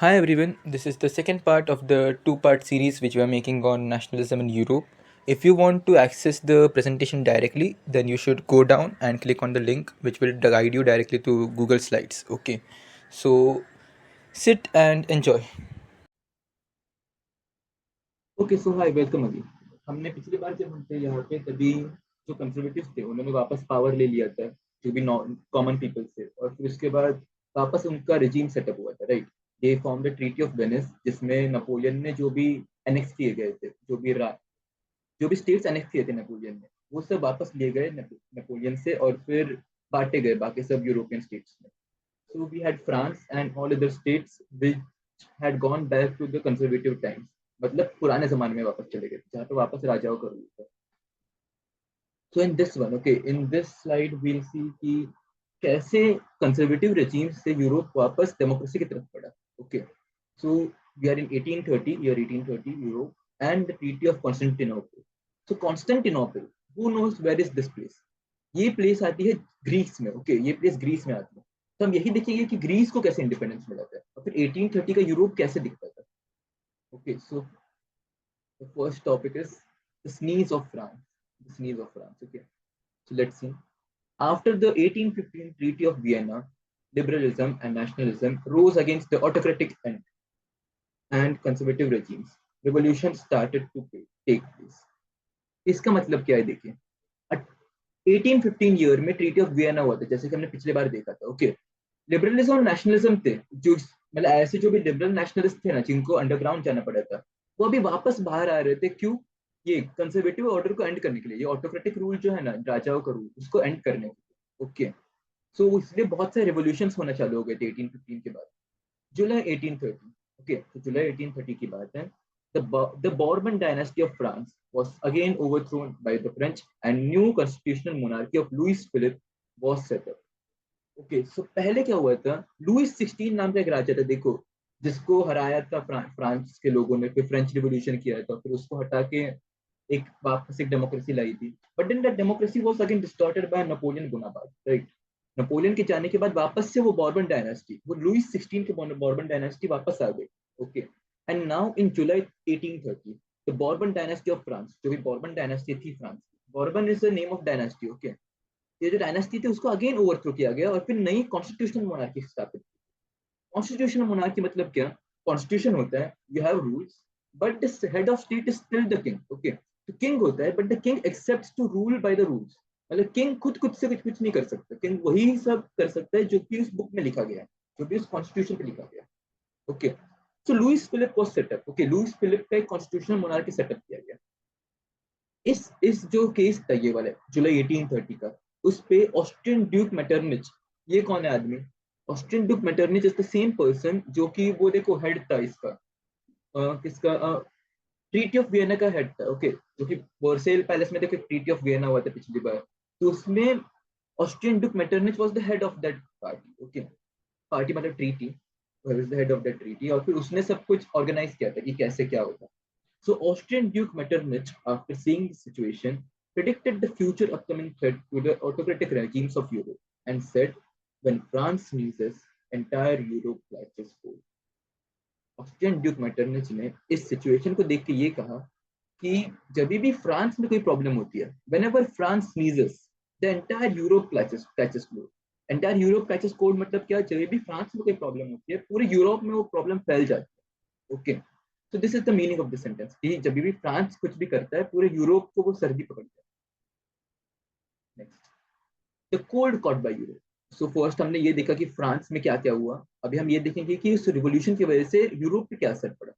Hi everyone, this is the second part of the two-part series which we are making on nationalism in Europe. If you want to access the presentation directly, then you should go down and click on the link which will guide you directly to Google Slides. Okay, so sit and enjoy. Okay so hi welcome again. हमने पिछली बार जब हम थे यहाँ पे तभी जो conservative थे उन्होंने वापस पावर ले लिया था, जो भी कॉमन पीपल से, और फिर उसके बाद वापस उनका रिजीम सेटअप हुआ था, right. They form the treaty of Venice, जिसमें नेपोलियन ने जो भी एनेक्स किए गए थे, जो भी स्टेट्स एनेक्स किए थे नेपोलियन ने, वो सब वापस लिए गए नेपोलियन से, और फिर बांटे गए बाकी सब यूरोपियन स्टेट्स में। So we had France and all other states which had gone back to the conservative times. मतलब पुराने जमाने में वापस चले गए जहाँ पे वापस राजाओं का रूल था। So in this one, okay, in this slide we'll see कि कैसे कंजर्वेटिव रेजिम से यूरोप वापस डेमोक्रेसी की तरफ बढ़ा। Okay, so we are in 1830, year 1830 Europe and the treaty of Constantinople. So Constantinople, who knows where is this place? ये place आती है ग्रीस में। ओके, ये प्लेस ग्रीस में आती है। तो हम यही देखेंगे कि ग्रीस को कैसे इंडिपेंडेंस मिला था और फिर 1830 का यूरोप कैसे दिखता था। Okay, so the first topic is the sneeze of France. The sneeze of France. Okay, so let's C. After the 1815 Treaty of Vienna, liberalism and nationalism rose against the autocratic and conservative regimes. Revolution started to take place. इसका मतलब क्या है? देखिए, 1815 year में treaty of Vienna हुआ था, जैसे कि हमने पिछले बार देखा था। ओके, लिबरलिज्म और नेशनलिज्म थे, जो मतलब ऐसे जो भी लिबरल नेशनलिस्ट थे ना, जिनको अंडरग्राउंड जाना पड़ा था, वो अभी वापस बाहर आ रहे थे। क्यों? ये कंजर्वेटिव ऑर्डर को एंड करने के लिए, ये ऑटोक्रेटिक रूल जो है ना, राजाओं का रूल, उसको एंड करने के लिए। ओके, सो इसलिए बहुत सारे रिवोल्यूशन होना चालू हो गए थे 1815 के बाद। जुलाई 1830। ओके, तो जुलाई 1830 की बात है। The Bourbon dynasty of France was again overthrown by the French and new constitutional monarchy of Louis Philippe was set up. Okay, so पहले क्या हुआ था? लुइस 16 नाम का एक राजा था, देखो, जिसको हराया था फ्रांस के लोगों ने, फिर फ्रेंच रिवोल्यूशन किया था, फिर उसको हटा के एक वापस एक डेमोक्रेसी लाई थी। But then that democracy was again distorted by Napoleon Bonaparte, right. Napoleon के जाने के बाद वापस से वो बॉर्बन डायनेस्टी, वो लुइस 16 के बॉर्बन डायनेस्टी वापस आ गई। Okay, and now in July 1830 the Bourbon dynasty of France, जो भी बॉर्बन डायनेस्टी थी फ्रांस की, Bourbon is the name of dynasty. Okay, ये जो डायनेस्टी थी उसको अगेन ओवरथ्रो किया गया और फिर नई कॉन्स्टिट्यूशनल मोनार्की स्थापित की। कॉन्स्टिट्यूशनल मोनार्की मतलब क्या? कॉन्स्टिट्यूशन होता है, you have rules, but the head of state is still the king. Okay, तो किंग होता है but the king accepts to rule by the rules. मतलब किंग खुद खुद से कुछ नहीं कर सकता, किंग वही सब कर सकता है जो कि उस बुक में लिखा गया है, जो भी उस कॉन्स्टिट्यूशन पे लिखा गया है। Okay, so Louis Philippe was setup. Okay, Louis Philippe का एक कॉन्स्टिट्यूशनल मोनार्की सेटअप किया गया। इस जो केस था ये वाला जुलाई 1830 का, उस पे ऑस्ट्रियन ड्यूक मेटरनिच, ये कौन है आदमी? Austrian duke Metternich is the same person जो कि वो देखो हेड था इसका, किसका, ट्रीटी ऑफ वियना का हेड था। ओके, जो कि वर्सेल पैलेस में देखो ट्रीटी ऑफ वियना हुआ था पिछली बार, तो उसमें Austrian duke Metternich was the head of that party. Okay, party मतलब treaty, the head of that treaty, और फिर उसने सब कुछ ऑर्गेनाइज किया था कि कैसे क्या होगा। So Austrian Duke Metternich, after seeing the situation, predicted the future upcoming threat to the autocratic regimes of Europe and said, "When France sneezes, entire Europe collapses whole." Austrian duke Metternich ने इस situation को देख के ये कहा कि जब भी फ्रांस में कोई प्रॉब्लम होती है, whenever France sneezes, the entire Europe catches cold. Entire Europe catches cold मतलब क्या? जब भी फ्रांस में कोई प्रॉब्लम होती है, पूरे यूरोप में वो प्रॉब्लम फैल जाती है। ओके, तो this is the meaning of the sentence कि जब भी फ्रांस कुछ भी करता है, पूरे यूरोप को वो सर्दी पकड़ता है। Next, the cold caught by Europe. So first हमने ये देखा कि फ्रांस में क्या क्या हुआ, अभी हम ये देखेंगे कि इस रिवॉल्यूशन की वजह से यूरोप पे क्या असर पड़ा।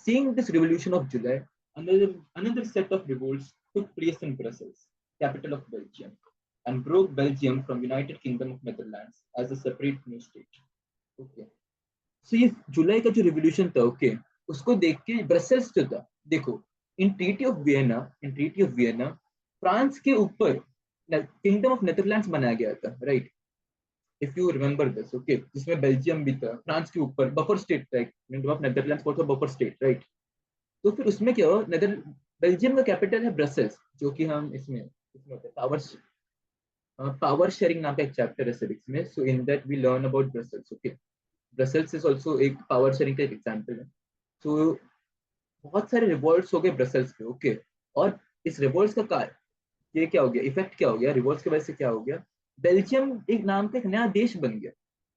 Seeing this revolution of July, another set of revolts took place in Brussels, capital of Belgium, and broke Belgium from United Kingdom of Netherlands as a separate new state. Okay, सो ये जुलाई का जो revolution था, okay, उसको देख के Brussels जो था, देखो, इन ट्रीटी ऑफ वियना फ्रांस के ऊपर किंगडम ऑफ नेदरलैंड्स बनाया गया था, right. If you remember this, okay, जिसमें बेल्जियम भी था फ्रांस के ऊपर, बफर स्टेट था, किंगडम ऑफ नेदरलैंड्स था बफर स्टेट, राइट। तो फिर उसमें क्या हुआ, नेदर बेल्जियम का कैपिटल है ब्रसेल्स, जो कि हम इसमें होता है पावर शेयरिंग नाम का एक चैप्टर है सिविक्स में, so in that we learn about Brussels. Okay, Brussels is also एक पावर शेयरिंग का एक एग्जाम्पल है. तो बहुत सारे रिवॉल्ट्स हो गए ब्रसल्स पे. ओके. और इस रिवॉल्ट्स का ये क्या हो गया, इफेक्ट क्या हो गया रिवॉल्ट्स की वजह से, क्या हो गया, बेल्जियम एक नाम का एक नया देश बन गया.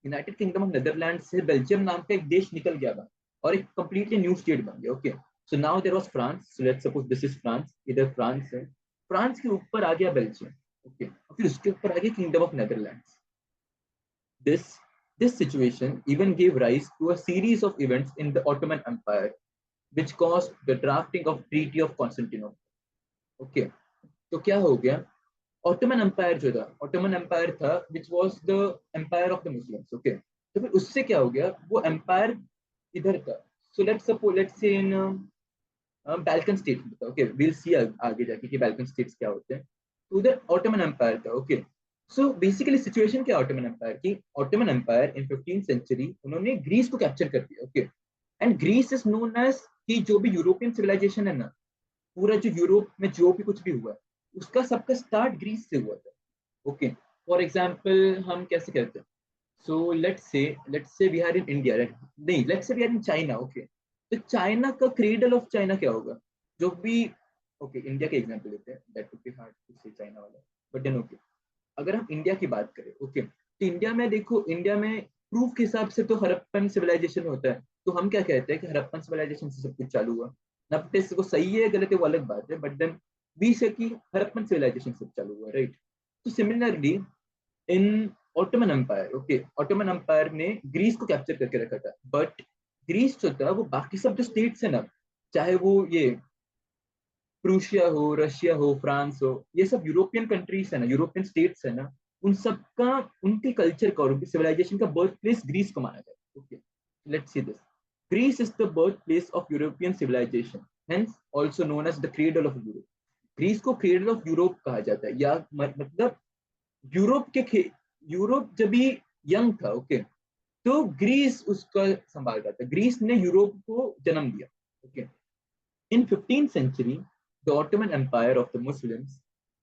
यूनाइटेड किंगडम ऑफ नेदरलैंड से बेल्जियम नाम का एक देश निकल गया था और एक कंप्लीटली न्यू स्टेट बन गया. Okay. So now there was France. So let's suppose this is France. इधर फ्रांस है. फ्रांस के ऊपर आ गया बेल्जियम. ओके. और फिर उसके ऊपर आ गया kingdom of Netherlands. This this situation even gave rise to a series of events in the Ottoman Empire, which caused the drafting of Treaty of Constantinople. Okay, तो क्या हो गया, ऑटोमन एम्पायर जो था, ऑटोमन एम्पायर था which was the empire of the Muslims. Okay. तो फिर उससे क्या हो गया, वो एम्पायर इधर था. सो लेट्स से इन बैल्कन स्टेट में था. ओके, विल सी आगे जाके कि बैल्कन स्टेट्स क्या होते हैं. तो उधर ऑटोमन एम्पायर था. ओके. सो बेसिकली सिचुएशन क्या ऑटोमन एम्पायर की, Ottoman empire in 15th century उन्होंने ग्रीस को कैप्चर कर दिया. Okay. And Greece is known as कि जो भी यूरोपियन सिविलाइजेशन है ना, पूरा जो यूरोप में जो भी कुछ भी हुआ है, उसका सबका स्टार्ट ग्रीस से हुआ था. ओके. फॉर एग्जाम्पल हम कैसे कहते हैं, so let's say we are in India, right, नहीं, let's say we are in China. Okay. तो चाइना का क्रेडल ऑफ चाइना क्या होगा, जो भी, ओके, इंडिया के एग्जांपल लेते हैं, that would be hard to say China वाला, बट देन ओके, अगर हम इंडिया की बात करें. ओके. तो इंडिया में देखो, इंडिया में प्रूफ के हिसाब से तो हड़प्पन सिविलाइजेशन होता है. तो हम क्या कहते हैं कि हड़प्पन सिविलाइजेशन से सब कुछ चालू हुआ. नब्बे से वो सही है गलत है वो अलग बात है, बट देन 20 है कि हड़प्पन सिविलाइजेशन से चालू हुआ, राइट. तो similarly in Ottoman empire, okay, Ottoman empire ने ग्रीस को कैप्चर करके रखा था. बट ग्रीस जो था वो बाकी सब जो स्टेट्स है ना, चाहे वो ये प्रूशिया हो, रशिया हो, फ्रांस हो, ये सब यूरोपियन कंट्रीज है ना, यूरोपियन स्टेट्स है ना, उन सबका, उनके कल्चर का और उनकी सिविलाइजेशन का बर्थ प्लेस ग्रीस को माना जाता है. Okay. Let's see this. Greece is the birth place of European civilization, hence also known as the cradle of Europe. Greece को क्रेडल ऑफ यूरोप कहा जाता है, या मतलब यूरोप यूरोप जब भी यंग था. ओके. तो ग्रीस उसका संभाल रहा था, ग्रीस ने यूरोप को जन्म दिया. Okay. In 15th century, the Ottoman Empire of the Muslims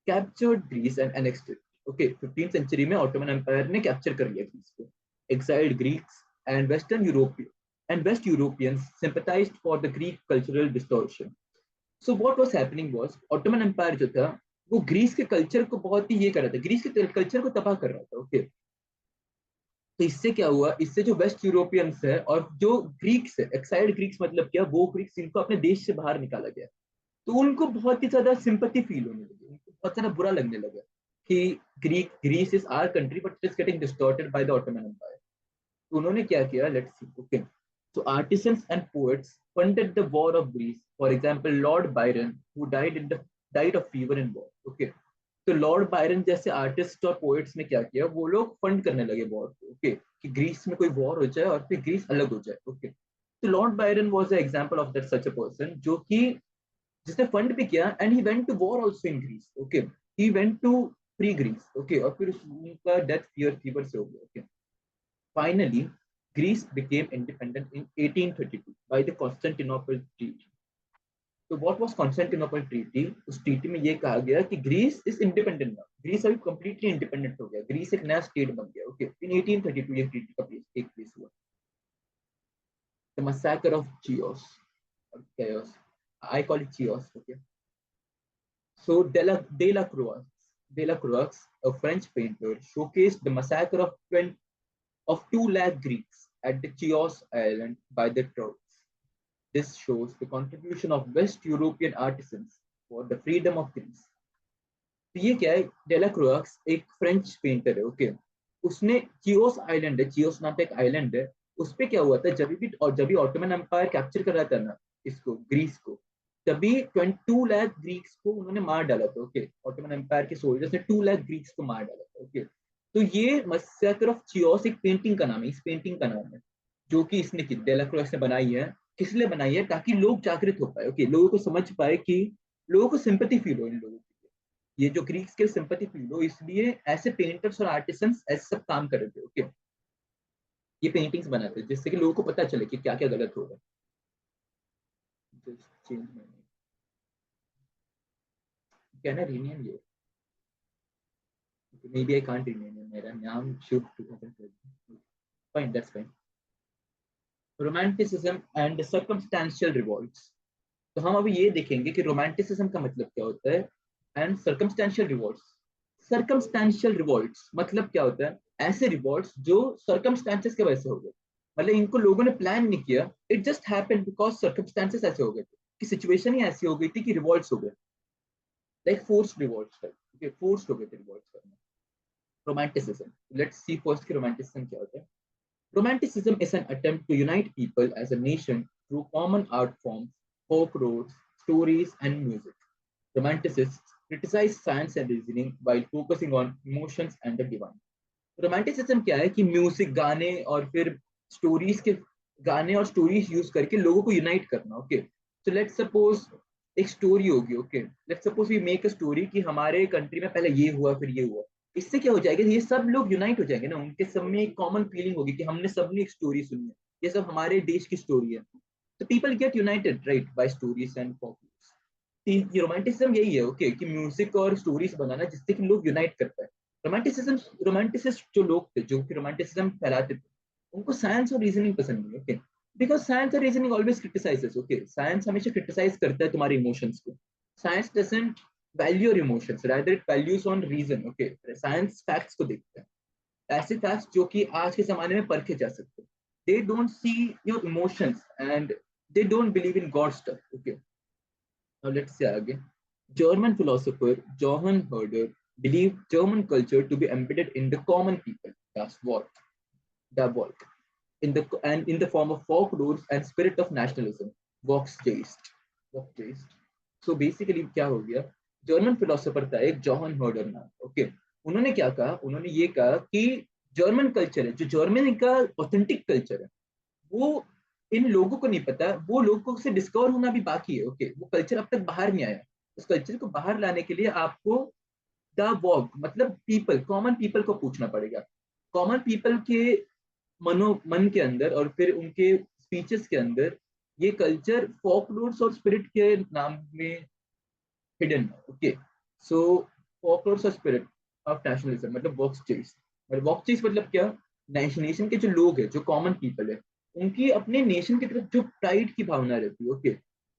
captured Greece and annexed it. Okay, 15th century में Ottoman Empire ने कैप्चर कर लिया ग्रीस को. Exiled Greeks and West Europeans sympathized for the Greek cultural distortion. So what was happening was, Ottoman Empire जो था वो Greece के culture को बहुत ही ये कर रहा था, ग्रीस के कल्चर को तबाह कर रहा था. ओके. तो इससे क्या हुआ, इससे जो वेस्ट यूरोपियंस है और जो ग्रीक्स है, एक्साइल्ड ग्रीक्स मतलब क्या, वो ग्रीक्स जिनको अपने देश से बाहर निकाला गया, तो उनको बहुत ही ज्यादा सिंपैथी फील होने लगी, उनको बहुत ज्यादा बुरा लगने लगा कि Greece is our country but it is getting distorted by the Ottoman empire. तो उन्होंने क्या किया, let's see. Okay. So artisans and poets funded the war of Greece. For example, Lord Byron, who died of fever in war. Okay. तो Lord Byron जैसे artist और poets ने क्या किया, वो लोग फंड करने लगे वॉर को. ओके. कि ग्रीस में कोई वॉर हो जाए और फिर ग्रीस अलग हो जाए. ओके. तो Lord Byron was an example of that such a person, जो कि जिसने फंड भी किया, and he went to war also in Greece. Okay. He went to free Greece. Okay. और फिर उनका डेथ फीवर से हो गया. Okay. Finally Greece became independent in 1832 by the Constantinople treaty. तो व्हाट वाज कॉन्स्टेंटिनोपल ट्रीटी, उस treaty में ये कहा गया कि Greece is independent now, Greece अभी कंप्लीटली इंडिपेंडेंट हो गया, ग्रीस एक नया स्टेट बन गया. ओके. इन 1832 ये ट्रीटी का एक प्लेस हुआ, the massacre of Chios, chaos, I call it chaos. Okay. So Delacroix, a French painter, showcased the massacre of 2 lakh Greeks at the Chios Island by the Turks. This shows the contribution of West European artisans for the freedom of Greece. तो ये क्या है, डेलाक्रोक्स एक French painter है. Okay. उसने चियोस island है, चियोस नाम का एक आइलैंड है, उस पे क्या हुआ था, जब भी ऑटोमन एम्पायर कैप्चर कर रहा था ना इसको, ग्रीस को, तभी 22 लाख ग्रीक्स को उन्होंने मार डाला था. ओके. ऑटोमन एम्पायर के सोल्जर्स ने 2 लाख ग्रीक्स को मार डाला था. ओके. तो ये मैसेकर ऑफ चियोस एक पेंटिंग का नाम है, इस पेंटिंग का नाम है, जो कि इसने की डेलाक्रोक्स ने बनाई है. किस लिए बनाई है, ताकि लोग जागृत हो पाए. ओके. लोगों को समझ पाए कि लोगों को सिंपैथी फील हो इन लोगों की, ये जो ग्रीक्स के सिंपैथी फील हो, इसलिए ऐसे पेंटर्स और आर्टिसंस ऐसे सब काम कर रहे थे. ओके. ये पेंटिंग्स बनाते हैं जिससे कि लोगों को पता चले कि क्या क्या गलत हो रहा है. चेंज कैन आई रीनेम ये, maybe I can't rename, मेरा नाम Shubh 2020. Fine, that's fine. Romanticism and circumstantial revolts. तो हम अभी ये देखेंगे कि रोमांटिसिज्म का मतलब क्या होता है and circumstantial revolts. Circumstantial revolts मतलब क्या होता है? ऐसे रिवॉल्ट्स जो सर्कमस्टेंसेस की वजह से हो गए, मतलब इनको लोगों ने प्लान नहीं किया, it just happened because circumstances ऐसे हो गए थे कि सिचुएशन ही ऐसी हो गई थी कि रिवॉल्ट्स हो गए, like forced revolts type. Okay, forced हो गए थे रिवॉल्ट्स करना। रोमांटिसिज्म, लेट्स सी फर्स्ट कि रोमांटिसिज्म क्या होता है। Romanticism is an attempt to unite people as a nation through common art forms, folklore, stories, and music. Romanticists criticize science and reasoning while focusing on emotions and the divine. Romanticism क्या है कि music, गाने और फिर stories के गाने और stories use करके लोगों को यूनाइट करना। ओके, सो लेट्स सपोज एक स्टोरी होगी। Okay, let's suppose we make a story कि हमारे कंट्री में पहले ये हुआ फिर ये हुआ। इससे क्या हो जाएगा, ये सब लोग यूनाइट हो जाएंगे ना, उनके सब में एक कॉमन फीलिंग होगी कि हमने सबने एक स्टोरी सुनी है, ये सब हमारे देश की स्टोरी है। तो people get united right by stories and populars. ये रोमांटिसिज्म यही है। ओके, कि म्यूजिक और स्टोरीज बनाना जिससे कि लोग यूनाइट करता है। रोमांटिसिज्म, रोमांटिसिस्ट जो लोग थे जो कि रोमांटिसिज्म फैलाते थे, उनको साइंस और रीजनिंग पसंद नहीं। ओके, बिकॉज साइंस और reasoning always criticizes. Okay, science हमेशा क्रिटिसाइज करता है तुम्हारे इमोशंस को। Science doesn't value your emotions, rather it values on reason. Okay, science facts को देखता है, ऐसे फैक्ट्स जो कि आज के जमाने में परखे जा सकते हैं। They don't see your emotions and they don't believe in God stuff. Okay, now let's say again. German philosopher Johann Herder believed German culture to be embedded in the common people. That's what the work in the form of folklore and spirit of nationalism. Volksgeist. Volksgeist. So basically क्या हो गया? German philosopher था एक John हर्डर नाम। Okay, उन्होंने क्या कहा? उन्होंने ये कहा कि जर्मन कल्चर है, जो जर्मनी का ऑथेंटिक कल्चर है, वो इन लोगों को नहीं पता, वो लोगों से डिस्कवर होना भी बाकी है। ओके, वो कल्चर अब तक बाहर नहीं आया। उस कल्चर को बाहर लाने के लिए आपको द वॉक मतलब पीपल, कॉमन पीपल को पूछना पड़ेगा। कॉमन पीपल के मन के अंदर और फिर उनके स्पीचेस के अंदर ये कल्चर फोकलोर्स और स्पिरिट के नाम में हिडन है। ओके, सो फोकलोर्स और स्पिरिट ऑफ नेशनलिज्म मतलब वॉक्स चेस। वॉक चेस मतलब क्या? नेशन के जो लोग हैं, जो कॉमन पीपल है, उनकी अपने नेशन की तरफ जो प्राइड की भावना रहती है, ओके,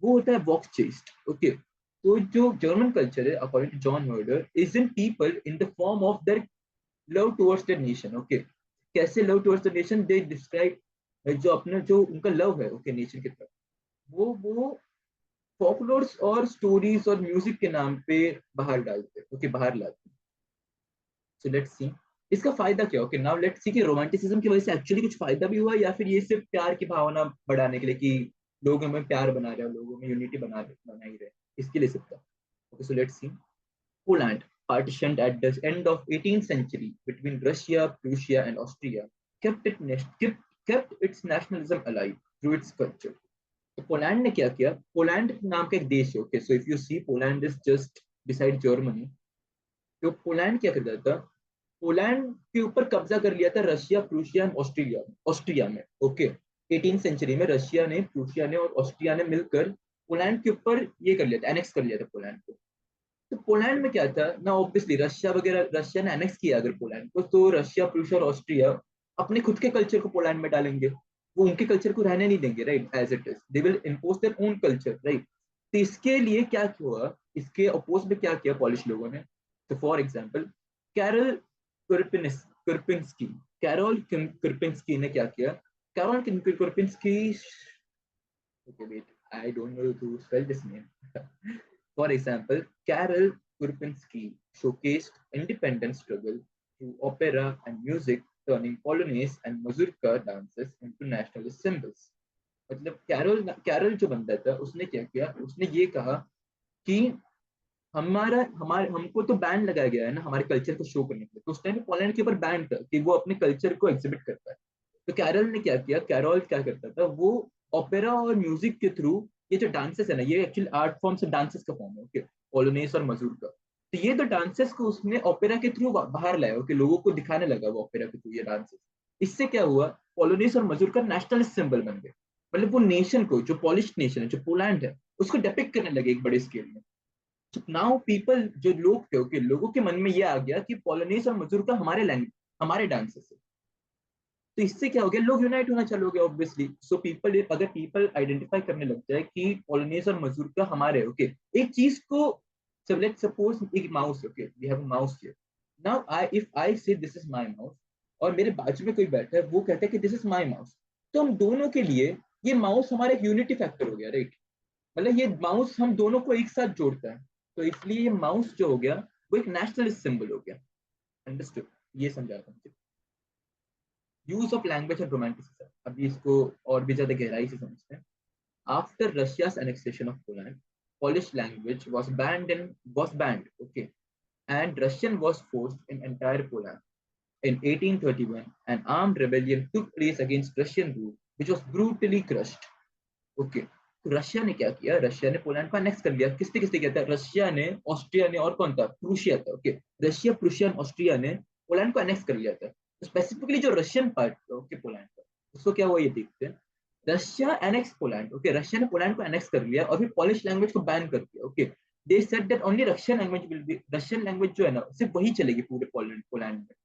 वो होता है वॉक्स चेस्ट। ओके, तो जो जर्मन कल्चर है according to John Herder is in people in the form of their love towards the nation. Okay, कैसे love towards the nation they describe, जो अपना जो उनका लव है ओके नेशन की तरफ, वो फोकलोर्स और स्टोरीज और म्यूजिक के नाम पे बाहर डालते हैं। ओके, बाहर लाते हैं। सो लेट्स सी इसका फायदा क्या। ओके, नाउ लेट्स सी कि रोमांटिसिज्म की वजह से एक्चुअली कुछ फायदा भी हुआ या फिर ये सिर्फ प्यार की भावना बढ़ाने के लिए कि लोगों में प्यार बना रहे हो, लोगों में यूनिटी बना ही रहे, इसके लिए सिर्फ था। Okay, so let's C. Poland, partitioned at the end of 18th century between Russia, Prussia, and Austria, kept its nationalism alive through its culture. तो पोलैंड ने क्या किया? पोलैंड नाम का एक देश है। Okay, so if you see Poland is just beside Germany. तो पोलैंड क्या कर रहा था? पोलैंड के ऊपर कब्जा कर लिया था रशिया, प्रूशिया, ऑस्ट्रेलिया ऑस्ट्रिया में। ओके, 18th सेंचुरी में रशिया ने, प्रूशिया ने और ऑस्ट्रिया ने मिलकर पोलैंड के ऊपर ये कर लिया था, एनेक्स कर लिया था पोलैंड को। तो पोलैंड में क्या था ना, ऑब्वियसली रशिया वगैरह, रशिया ने एनेक्स किया अगर पोलैंड को, तो रशिया, प्रूशिया और ऑस्ट्रिया अपने खुद के कल्चर को पोलैंड में डालेंगे। वो उनके कल्चर को रहने नहीं देंगे, right, as it is they will impose their own culture, right. तो इसके लिए क्या हुआ, इसके अपोज में क्या किया पॉलिश लोगों ने? तो for example Karol Kurpinski Karol Kurpinski ने क्या किया? Karol Kurpinski, okay wait, I don't know to spell this name. For example, Karel Kurpinski showcased independent struggle through opera and music, turning Polonaise and mazurka dances into nationalist symbols. मतलब carol carol जो बंदा था उसने क्या किया? उसने ये कहा कि हमारा हमारे हमको तो बैन लगाया गया है ना हमारे कल्चर को शो करने के लिए, तो उस टाइम पोलैंड के ऊपर बैन था कि वो अपने कल्चर को एग्जिबिट करता है। तो कैरल ने क्या किया? कैरोल क्या करता था? वो ओपेरा और म्यूजिक के थ्रू, ये जो डांसेस है ना, ये एक्चुअली आर्ट फॉर्म से डांसेस का फॉर्म है। ओके, पोलोनेस और मजूर का। तो ये तो डांसेस को उसने ओपेरा के थ्रू बाहर लाया। ओके, लोगों को दिखाने लगा वो ओपेरा के थ्रू ये डांसेस। इससे क्या हुआ? पोलोनेस और मजूर का नेशनलिस्ट सिंबल बन गए। मतलब वो नेशन को, जो पॉलिश नेशन है, जो पोलैंड है, उसको डेपिक्ट करने लगे एक बड़े स्केल में। नाउ पीपल, जो लोग थे, ओके, लोगों के मन में ये आ गया कि पोलोनेस और मजूर का हमारे लैंग्वेज, हमारे डांसेस है। तो इससे क्या हो गया, लोग यूनाइट होना चालू हो गया ऑब्वियसली। सो पीपल, अगर पीपल आइडेंटिफाई करने लग जाए कि पोलिनेज और मजदूर का हमारे, ओके, एक चीज को, so let's suppose एक mouse, okay, we have a mouse here, now I, if I say this is my mouse, और मेरे बाजू में कोई बैठा है वो कहता है कि दिस इज माय माउस, तो हम दोनों के लिए ये माउस हमारा एक यूनिटी फैक्टर हो गया, राइट? मतलब ये माउस हम दोनों को एक साथ जोड़ता है, तो इसलिए ये माउस जो हो गया वो एक नेशनलिस्ट सिंबल हो गया। अंडरस्टूड? ये समझा था मुझे। Use of language and romanticism, अभी इसको और भी ज्यादा गहराई से समझते हैं। After Russia's annexation of Poland, Polish language was banned, okay, and Russian was forced in entire Poland. In 1831, an armed rebellion took place against Russian rule, which was brutally crushed. Okay, तो Russia ने क्या किया, Russia ने Poland को annex कर लिया। किसने किसने किया था? रशिया ने, ऑस्ट्रिया ने, और कौन था? प्रूशिया था। ओके, रशिया, प्रूशिया, ऑस्ट्रिया ने पोलैंड को अनेक्स कर लिया था। तो स्पेसिफिकली जो रशियन पार्ट था, ओके, पोलैंड का, उसको क्या हुआ ये देखते हैं। Russia annex Poland, okay, Russia ने पोलैंड को एनेक्स कर लिया और फिर पॉलिश लैंग्वेज को बैन कर दिया। Okay, they said that only Russian language will be, Russian language जो है ना सिर्फ वही चलेगी पूरे पोलैंड पोलैंड में।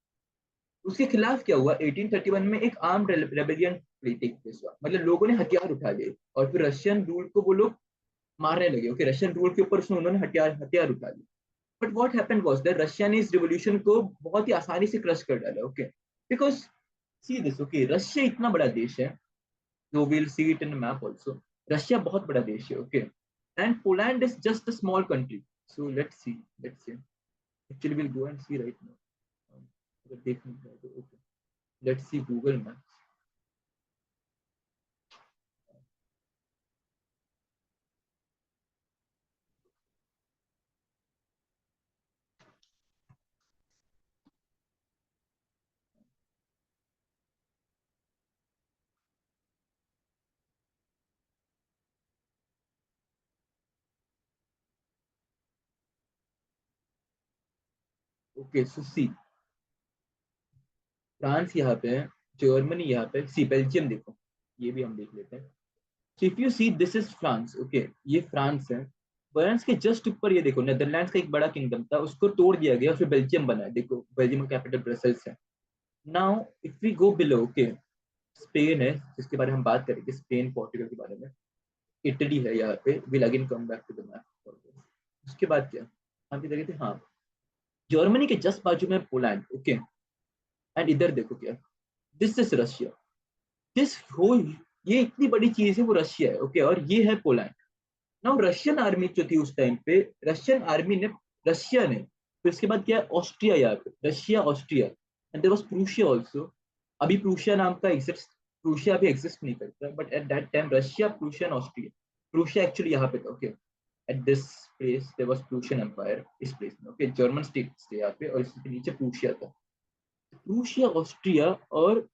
उसके खिलाफ क्या हुआ, 1831 में एक आर्म रेबेलियन टेक प्लेस हुआ, मतलब लोगों ने हथियार उठा लिए और फिर रशियन रूल को वो लोग मारने लगे। ओके, रशियन रूल के ऊपर उसने उन्होंने हथियार हथियार उठा लिए। But what happened was that Russia ने इस रिवॉल्यूशन को बहुत ही आसानी से क्रश कर डाला। Okay, because see this, okay, Russia इतना बड़ा देश है, जो will see it in map also. Russia बहुत बड़ा देश है, okay, and Poland is just a small country. So let's see actually will go and see right now, अगर देखने जाए तो। Okay, let's see Google map. Okay, so see, France यहाँ पे है, जर्मनी यहाँ पे, सी बेल्जियम देखो, ये भी हम देख लेते हैं। सो if you C this is France, okay, ये फ्रांस है। फ्रांस के जस्ट ऊपर ये देखो, नेदरलैंड्स का एक बड़ा किंगडम था, उसको तोड़ दिया गया और फिर बेल्जियम बना है। देखो, बेल्जियम का कैपिटल ब्रसल्स है। Now if we go below, okay, Spain है जिसके बारे में हम बात करेंगे, स्पेन, पोर्टुगल के बारे में, इटली है यहाँ पे, will again come back to the map. उसके बाद क्या, हम देखे थे, हाँ, जर्मनी के जस्ट बाजू में पोलैंड, ओके, एंड इधर देखो क्या, this is Russia, this whole, ये इतनी बड़ी चीज है वो रशिया है, ओके, और ये है पोलैंड। नाउ रशियन आर्मी जो थी उस टाइम पे, रशियन आर्मी ने, रशिया ने, फिर उसके बाद क्या है, ऑस्ट्रिया, यहाँ पे Russia, Austria, and there was Prussia also. अभी प्रूशिया नाम का एग्जिस्ट, प्रूशिया अभी एग्जिस्ट नहीं करता, but at that time Russia, Prussia and Austria, Prussia actually यहाँ पे था। Okay, at this place there was Prussian empire, इस प्लेस में, ओके, जर्मन स्टेट थे यहाँ पे, और इसके नीचे प्रूशिया था। प्रूशिया, ऑस्ट्रिया, और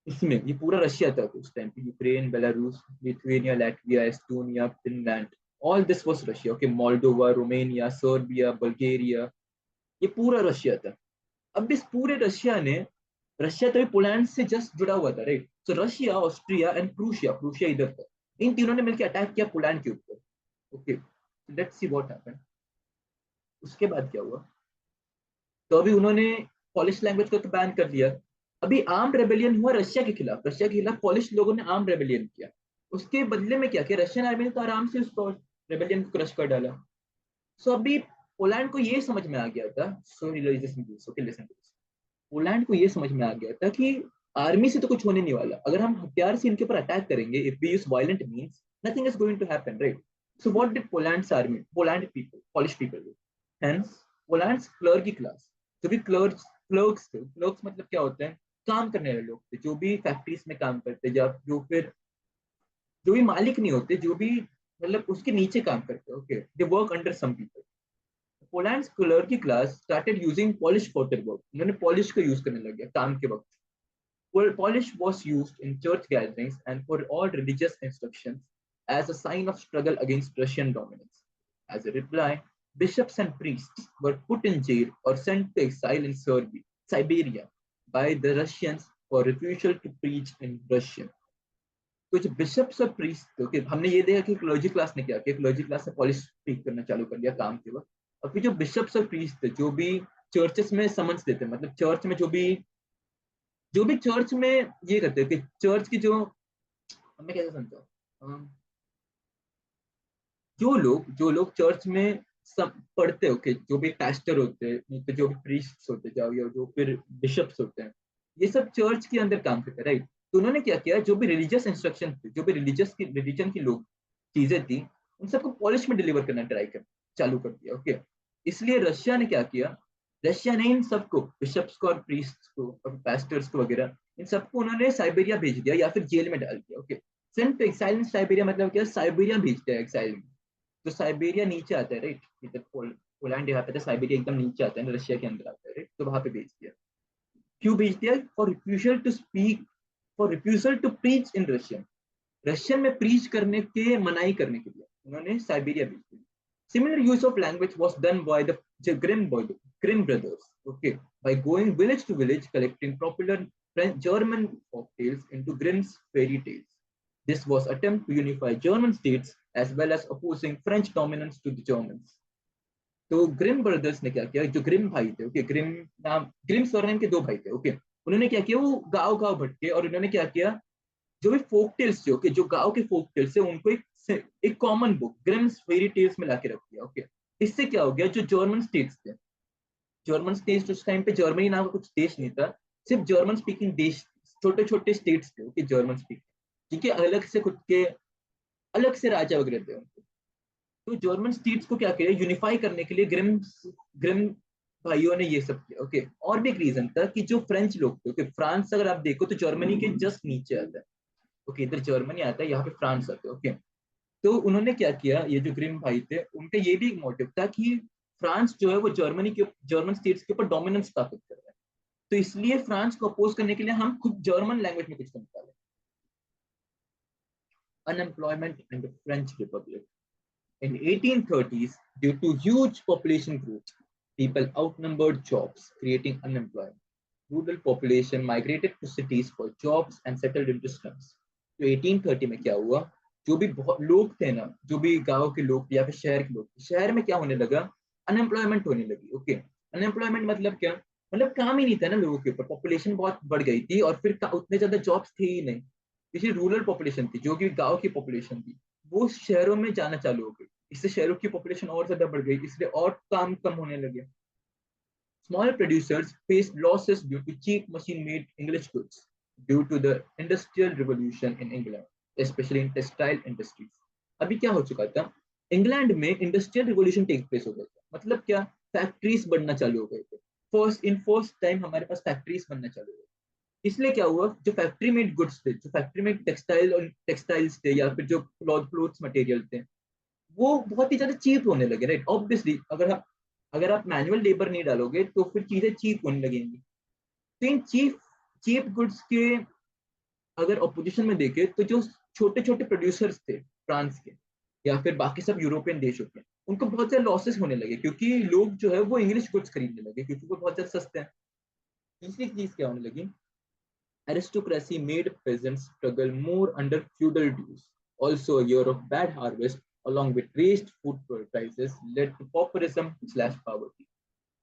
इसमें ये पूरा रशिया था उस टाइम पे, Ukraine, Belarus, Lithuania, Latvia, Estonia, Finland, all this was Russia. Okay, Moldova, Romania, Serbia, Bulgaria, ये पूरा रशिया था। अब इस पूरे रशिया ने, रशिया तभी पोलैंड से जस्ट जुड़ा हुआ था, right? So Russia, Austria and Prussia, Prussia इधर था, इन तीनों ने मिलकर अटैक किया पोलैंड के ऊपर। Okay, let's C what happened. उसके बाद क्या हुआ, तो अभी उन्होंने पॉलिश लैंग्वेज को तो बैन कर दिया। अभी आर्म रेबेलियन हुआ रशिया के खिलाफ, रशिया के खिलाफ पॉलिश लोगों ने आर्म रेबेलियन किया। उसके बदले में क्या किया, रशियन आर्मी ने तो आराम से उस रेबेलियन को क्रश कर डाला। सो अभी पोलैंड को ये समझ में आ गया था, सो ओके, लिसन, पोलैंड को ये समझ में आ गया था कि आर्मी से तो कुछ होने नहीं वाला, अगर हम हथियार से इनके ऊपर अटैक करेंगे, if we use violent means, nothing is going to happen, right? So what did Poland's army, Poland people, Polish people do? Hence Poland's clerky class, जो भी क्लर्क्स थे, क्लर्क्स मतलब क्या होते हैं, काम करने वाले लोग थे, जो भी फैक्ट्रीज में काम करते, या जो फिर जो भी मालिक नहीं होते, जो भी मतलब उसके नीचे काम करते, okay, they work under some people. Poland's clerky class started using Polish for their work, उन्होंने पॉलिश को यूज करने लग गया काम के वक्त। Polish was used in church gatherings and for all religious instructions as a sign of struggle against Russian dominance. As a reply, bishops and priests were put in jail or sent to exile in Siberia by the Russians for refusal to preach in Russian. कुछ bishops और priest थे, okay, हमने ये देखा कि clergy class ने क्या किया, क्लर्जी क्लास ने पॉलिश स्पीक करना चालू कर दिया काम के वक्त। और फिर जो बिशप्स और प्रीस्ट थे, जो भी चर्चेस में समन्स देते, मतलब चर्च में जो भी जो भी चर्च में ये करते हैं कि चर्च की जो, मैं कैसे समझाऊं, जो लोग चर्च में सब पढ़ते हो, कि जो भी पास्टर होते हैं, तो जो भी प्रीस्ट होते हैं, या जो फिर बिशप्स होते हैं, ये सब चर्च के अंदर काम करते हैं, राइट। तो उन्होंने क्या किया, जो भी रिलीजियस इंस्ट्रक्शन थे, जो भी रिलीजन की लोग चीजें थी, उन सबको पॉलिश में डिलीवर करना ट्राई कर चालू कर दिया, ओके। इसलिए रशिया ने क्या किया, रशिया ने इन सबको, बिशप्स को और प्रीस्ट को और पास्टर्स को वगैरह, इन सबको उन्होंने साइबेरिया भेज दिया या फिर जेल में डाल दिया, okay. Sent exile in Siberia मतलब क्या, साइबेरिया भेज दिया एक्साइल में। तो साइबेरिया नीचे आता है, राइट, इधर पोलैंड यहाँ पे था, साइबेरिया एकदम नीचे आता है, रशिया के अंदर आता है, राइट। तो वहां पे भेज दिया। क्यों भेज दिया? For refusal to speak, for refusal to preach in Russian, Russian में प्रीच करने के मनाही करने के लिए उन्होंने साइबेरिया भेज दिया। Similar use of language was done by the Grimm brothers, okay, by going village to village, collecting popular German folktales into Grimm's fairy tales. This was attempt to unify German states as well as opposing French dominance to the Germans. तो Grimm brothers ने क्या किया, जो Grimm भाई थे, okay, Grimm surname के दो भाई थे, ओके। उन्होंने क्या किया, वो गांव गांव भटके और उन्होंने क्या किया, जो भी फोक टेल्स थे, ओके, जो गांव के फोक टेल्स थे, उनको एक common book Grimm's fairy tales में लाके रख दिया, ओके। इससे क्या हो गया, जो जर्मन स्टेट्स थे, जर्मन स्टेट्स उस टाइम पे जर्मनी नाम का कुछ देश नहीं था, सिर्फ जर्मन स्पीकिंग देश, छोटे छोटे स्टेट्स थे, ओके, जर्मन स्पीकिंग, जिनके अलग से खुद के अलग से राजा वगैरह थे उनके। तो जर्मन स्टेट्स को क्या किया, यूनिफाई करने के लिए ग्रिम भाइयों ने ये सब किया, ओके। और भी एक रीजन था कि जो फ्रेंच लोग थे, ओके, फ्रांस अगर आप देखो तो जर्मनी के जस्ट नीचे आता है, ओके, इधर जर्मनी आता है, यहाँ पे फ्रांस आता है, ओके। तो उन्होंने क्या किया, ये जो ग्रिम भाई थे, उनका ये भी एक मोटिव था कि फ्रांस जो है वो जर्मन स्टेट्स के ऊपर डोमिनेंस स्थापित कर रहा है। तो इसलिए फ्रांस को अपोज करने के लिए हम खुद जर्मन लैंग्वेज में कुछ तो निकालें। Unemployment and French Republic. In 1830s, due to huge population growth, people outnumbered jobs, creating unemployment. Rural population migrated to cities for jobs and settled into slums. तो 1830 में क्या हुआ, जो भी बहुत लोग थे ना, जो भी गांव के लोग या फिर शहर के लोग, शहर में क्या होने लगा, अनएम्प्लॉयमेंट होने लगी, ओके। अनएम्प्लॉयमेंट मतलब क्या, मतलब काम ही नहीं था ना लोगों के ऊपर, पॉपुलेशन बहुत बढ़ गई थी और फिर उतने ज्यादा जॉब्स थे ही नहीं। इसलिए रूरल पॉपुलेशन थी, जो कि गांव की पॉपुलेशन थी, वो शहरों में जाना चालू हो गई। इससे शहरों की पॉपुलेशन और ज्यादा बढ़ गई, इसलिए और काम कम होने लगे। Small producers faced losses due to cheap machine-made English goods due to the Industrial Revolution in England, especially in textile industries. अभी क्या हो चुका था, इंग्लैंड में इंडस्ट्रियल रिवोल्यूशन टेक प्लेस हो गया था। मतलब क्या, फैक्ट्रीज बनना चालू हो गए थे। फर्स्ट टाइम हमारे पास फैक्ट्रीज बनना चालू हो गए। इसलिए क्या हुआ, जो फैक्ट्री मेड गुड्स थे, जो फैक्ट्री मेड टेक्सटाइल्स थे या फिर जो क्लोथ्स मटेरियल थे, वो बहुत ही ज्यादा चीप होने लगे, राइट। ऑब्वियसली अगर आप मैनुअल लेबर नहीं डालोगे तो फिर चीजें चीप होने लगेंगी। तो इन चीप चीप गुड्स के अगर ऑपोजिशन में देखे, तो जो छोटे छोटे प्रोड्यूसर्स थे फ्रांस के या फिर बाकी सब यूरोपियन देशों के, उनको बहुत ज्यादा लॉसेस होने लगे, क्योंकि लोग जो है वो इंग्लिश गुड्स खरीदने लगे, क्योंकि वो बहुत ज्यादा सस्ते हैं। तीसरी चीज क्या होने लगी, aristocracy made peasants struggle more under feudal dues. Also, a year of bad harvest, along with raised food prices, led to pauperism/poverty.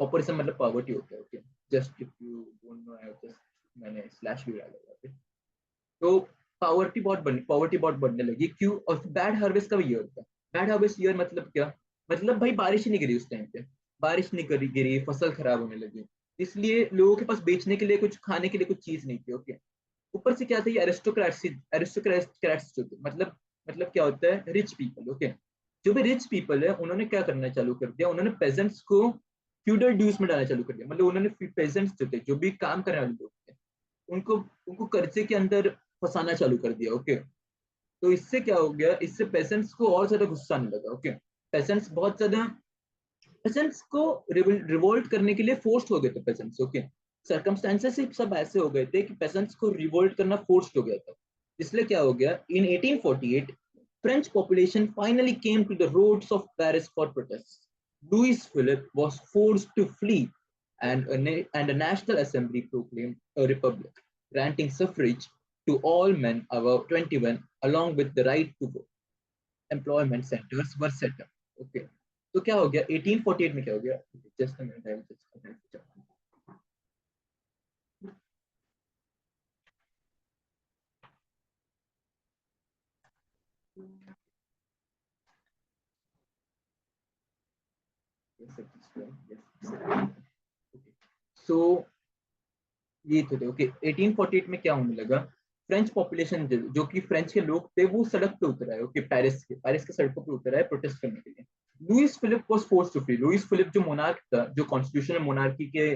Pauperism मतलब poverty होता है, okay? Just if you don't know, I have just मैंने slash भी डाला यहाँ पे। तो poverty बहुत बढ़ने लगी, क्यों? और बैड हार्वेस्ट का भी ईयर था। बैड हार्वेस्ट ईयर मतलब क्या, मतलब भाई बारिश ही नहीं गिरी उस टाइम पे, बारिश नहीं करी गिरी, फसल खराब होने लगी, इसलिए लोगों के पास बेचने के लिए, कुछ खाने के लिए कुछ चीज नहीं थी, ओके। ऊपर से क्या था, ये एरिस्टोक्रेट्स जो थे, मतलब क्या होता है, रिच पीपल, ओके। जो भी रिच पीपल है, उन्होंने क्या करना चालू कर दिया, उन्होंने पेजेंट्स को फ्यूडल ड्यूज में डालना चालू कर दिया। मतलब उन्होंने पेजेंट्स जो थे, जो भी काम करने वाले लोग थे, उनको उनको कर्जे के अंदर फंसाना चालू कर दिया, ओके। तो इससे क्या हो गया, इससे पेशेंट्स को और ज्यादा गुस्सा आने लगा, ओके। पेशेंट्स बहुत ज्यादा पेशेंट्स को रिवोल्ट करने के लिए फोर्स हो गए थे पेशेंट्स, ओके। सर्कमस्टेंसेस ही सब ऐसे हो गए थे कि पेशेंट्स को रिवोल्ट करना फोर्स्ड हो गया था। इसलिए क्या हो गया, इन 1848 French population finally came to the roads of Paris for protests. Louis Philippe was forced to flee, and a national assembly proclaimed a republic, granting suffrage to all men above 21, along with the right to vote. Employment centers were set up. Okay. तो क्या हो गया 1848 में, क्या हो गया, just so ये तो थे ओके 1848 में क्या होने लगा फ्रेंच पॉपुलेशन जो कि फ्रेंच के लोग थे वो सड़क पे उतर आए ओके पेरिस के सड़कों पे उतर आए प्रोटेस्ट करने के लिए Louis Philippe was forced to flee Louis Philippe जो मोनार्क था जो कॉन्स्टिट्यूशनल मोनार्की के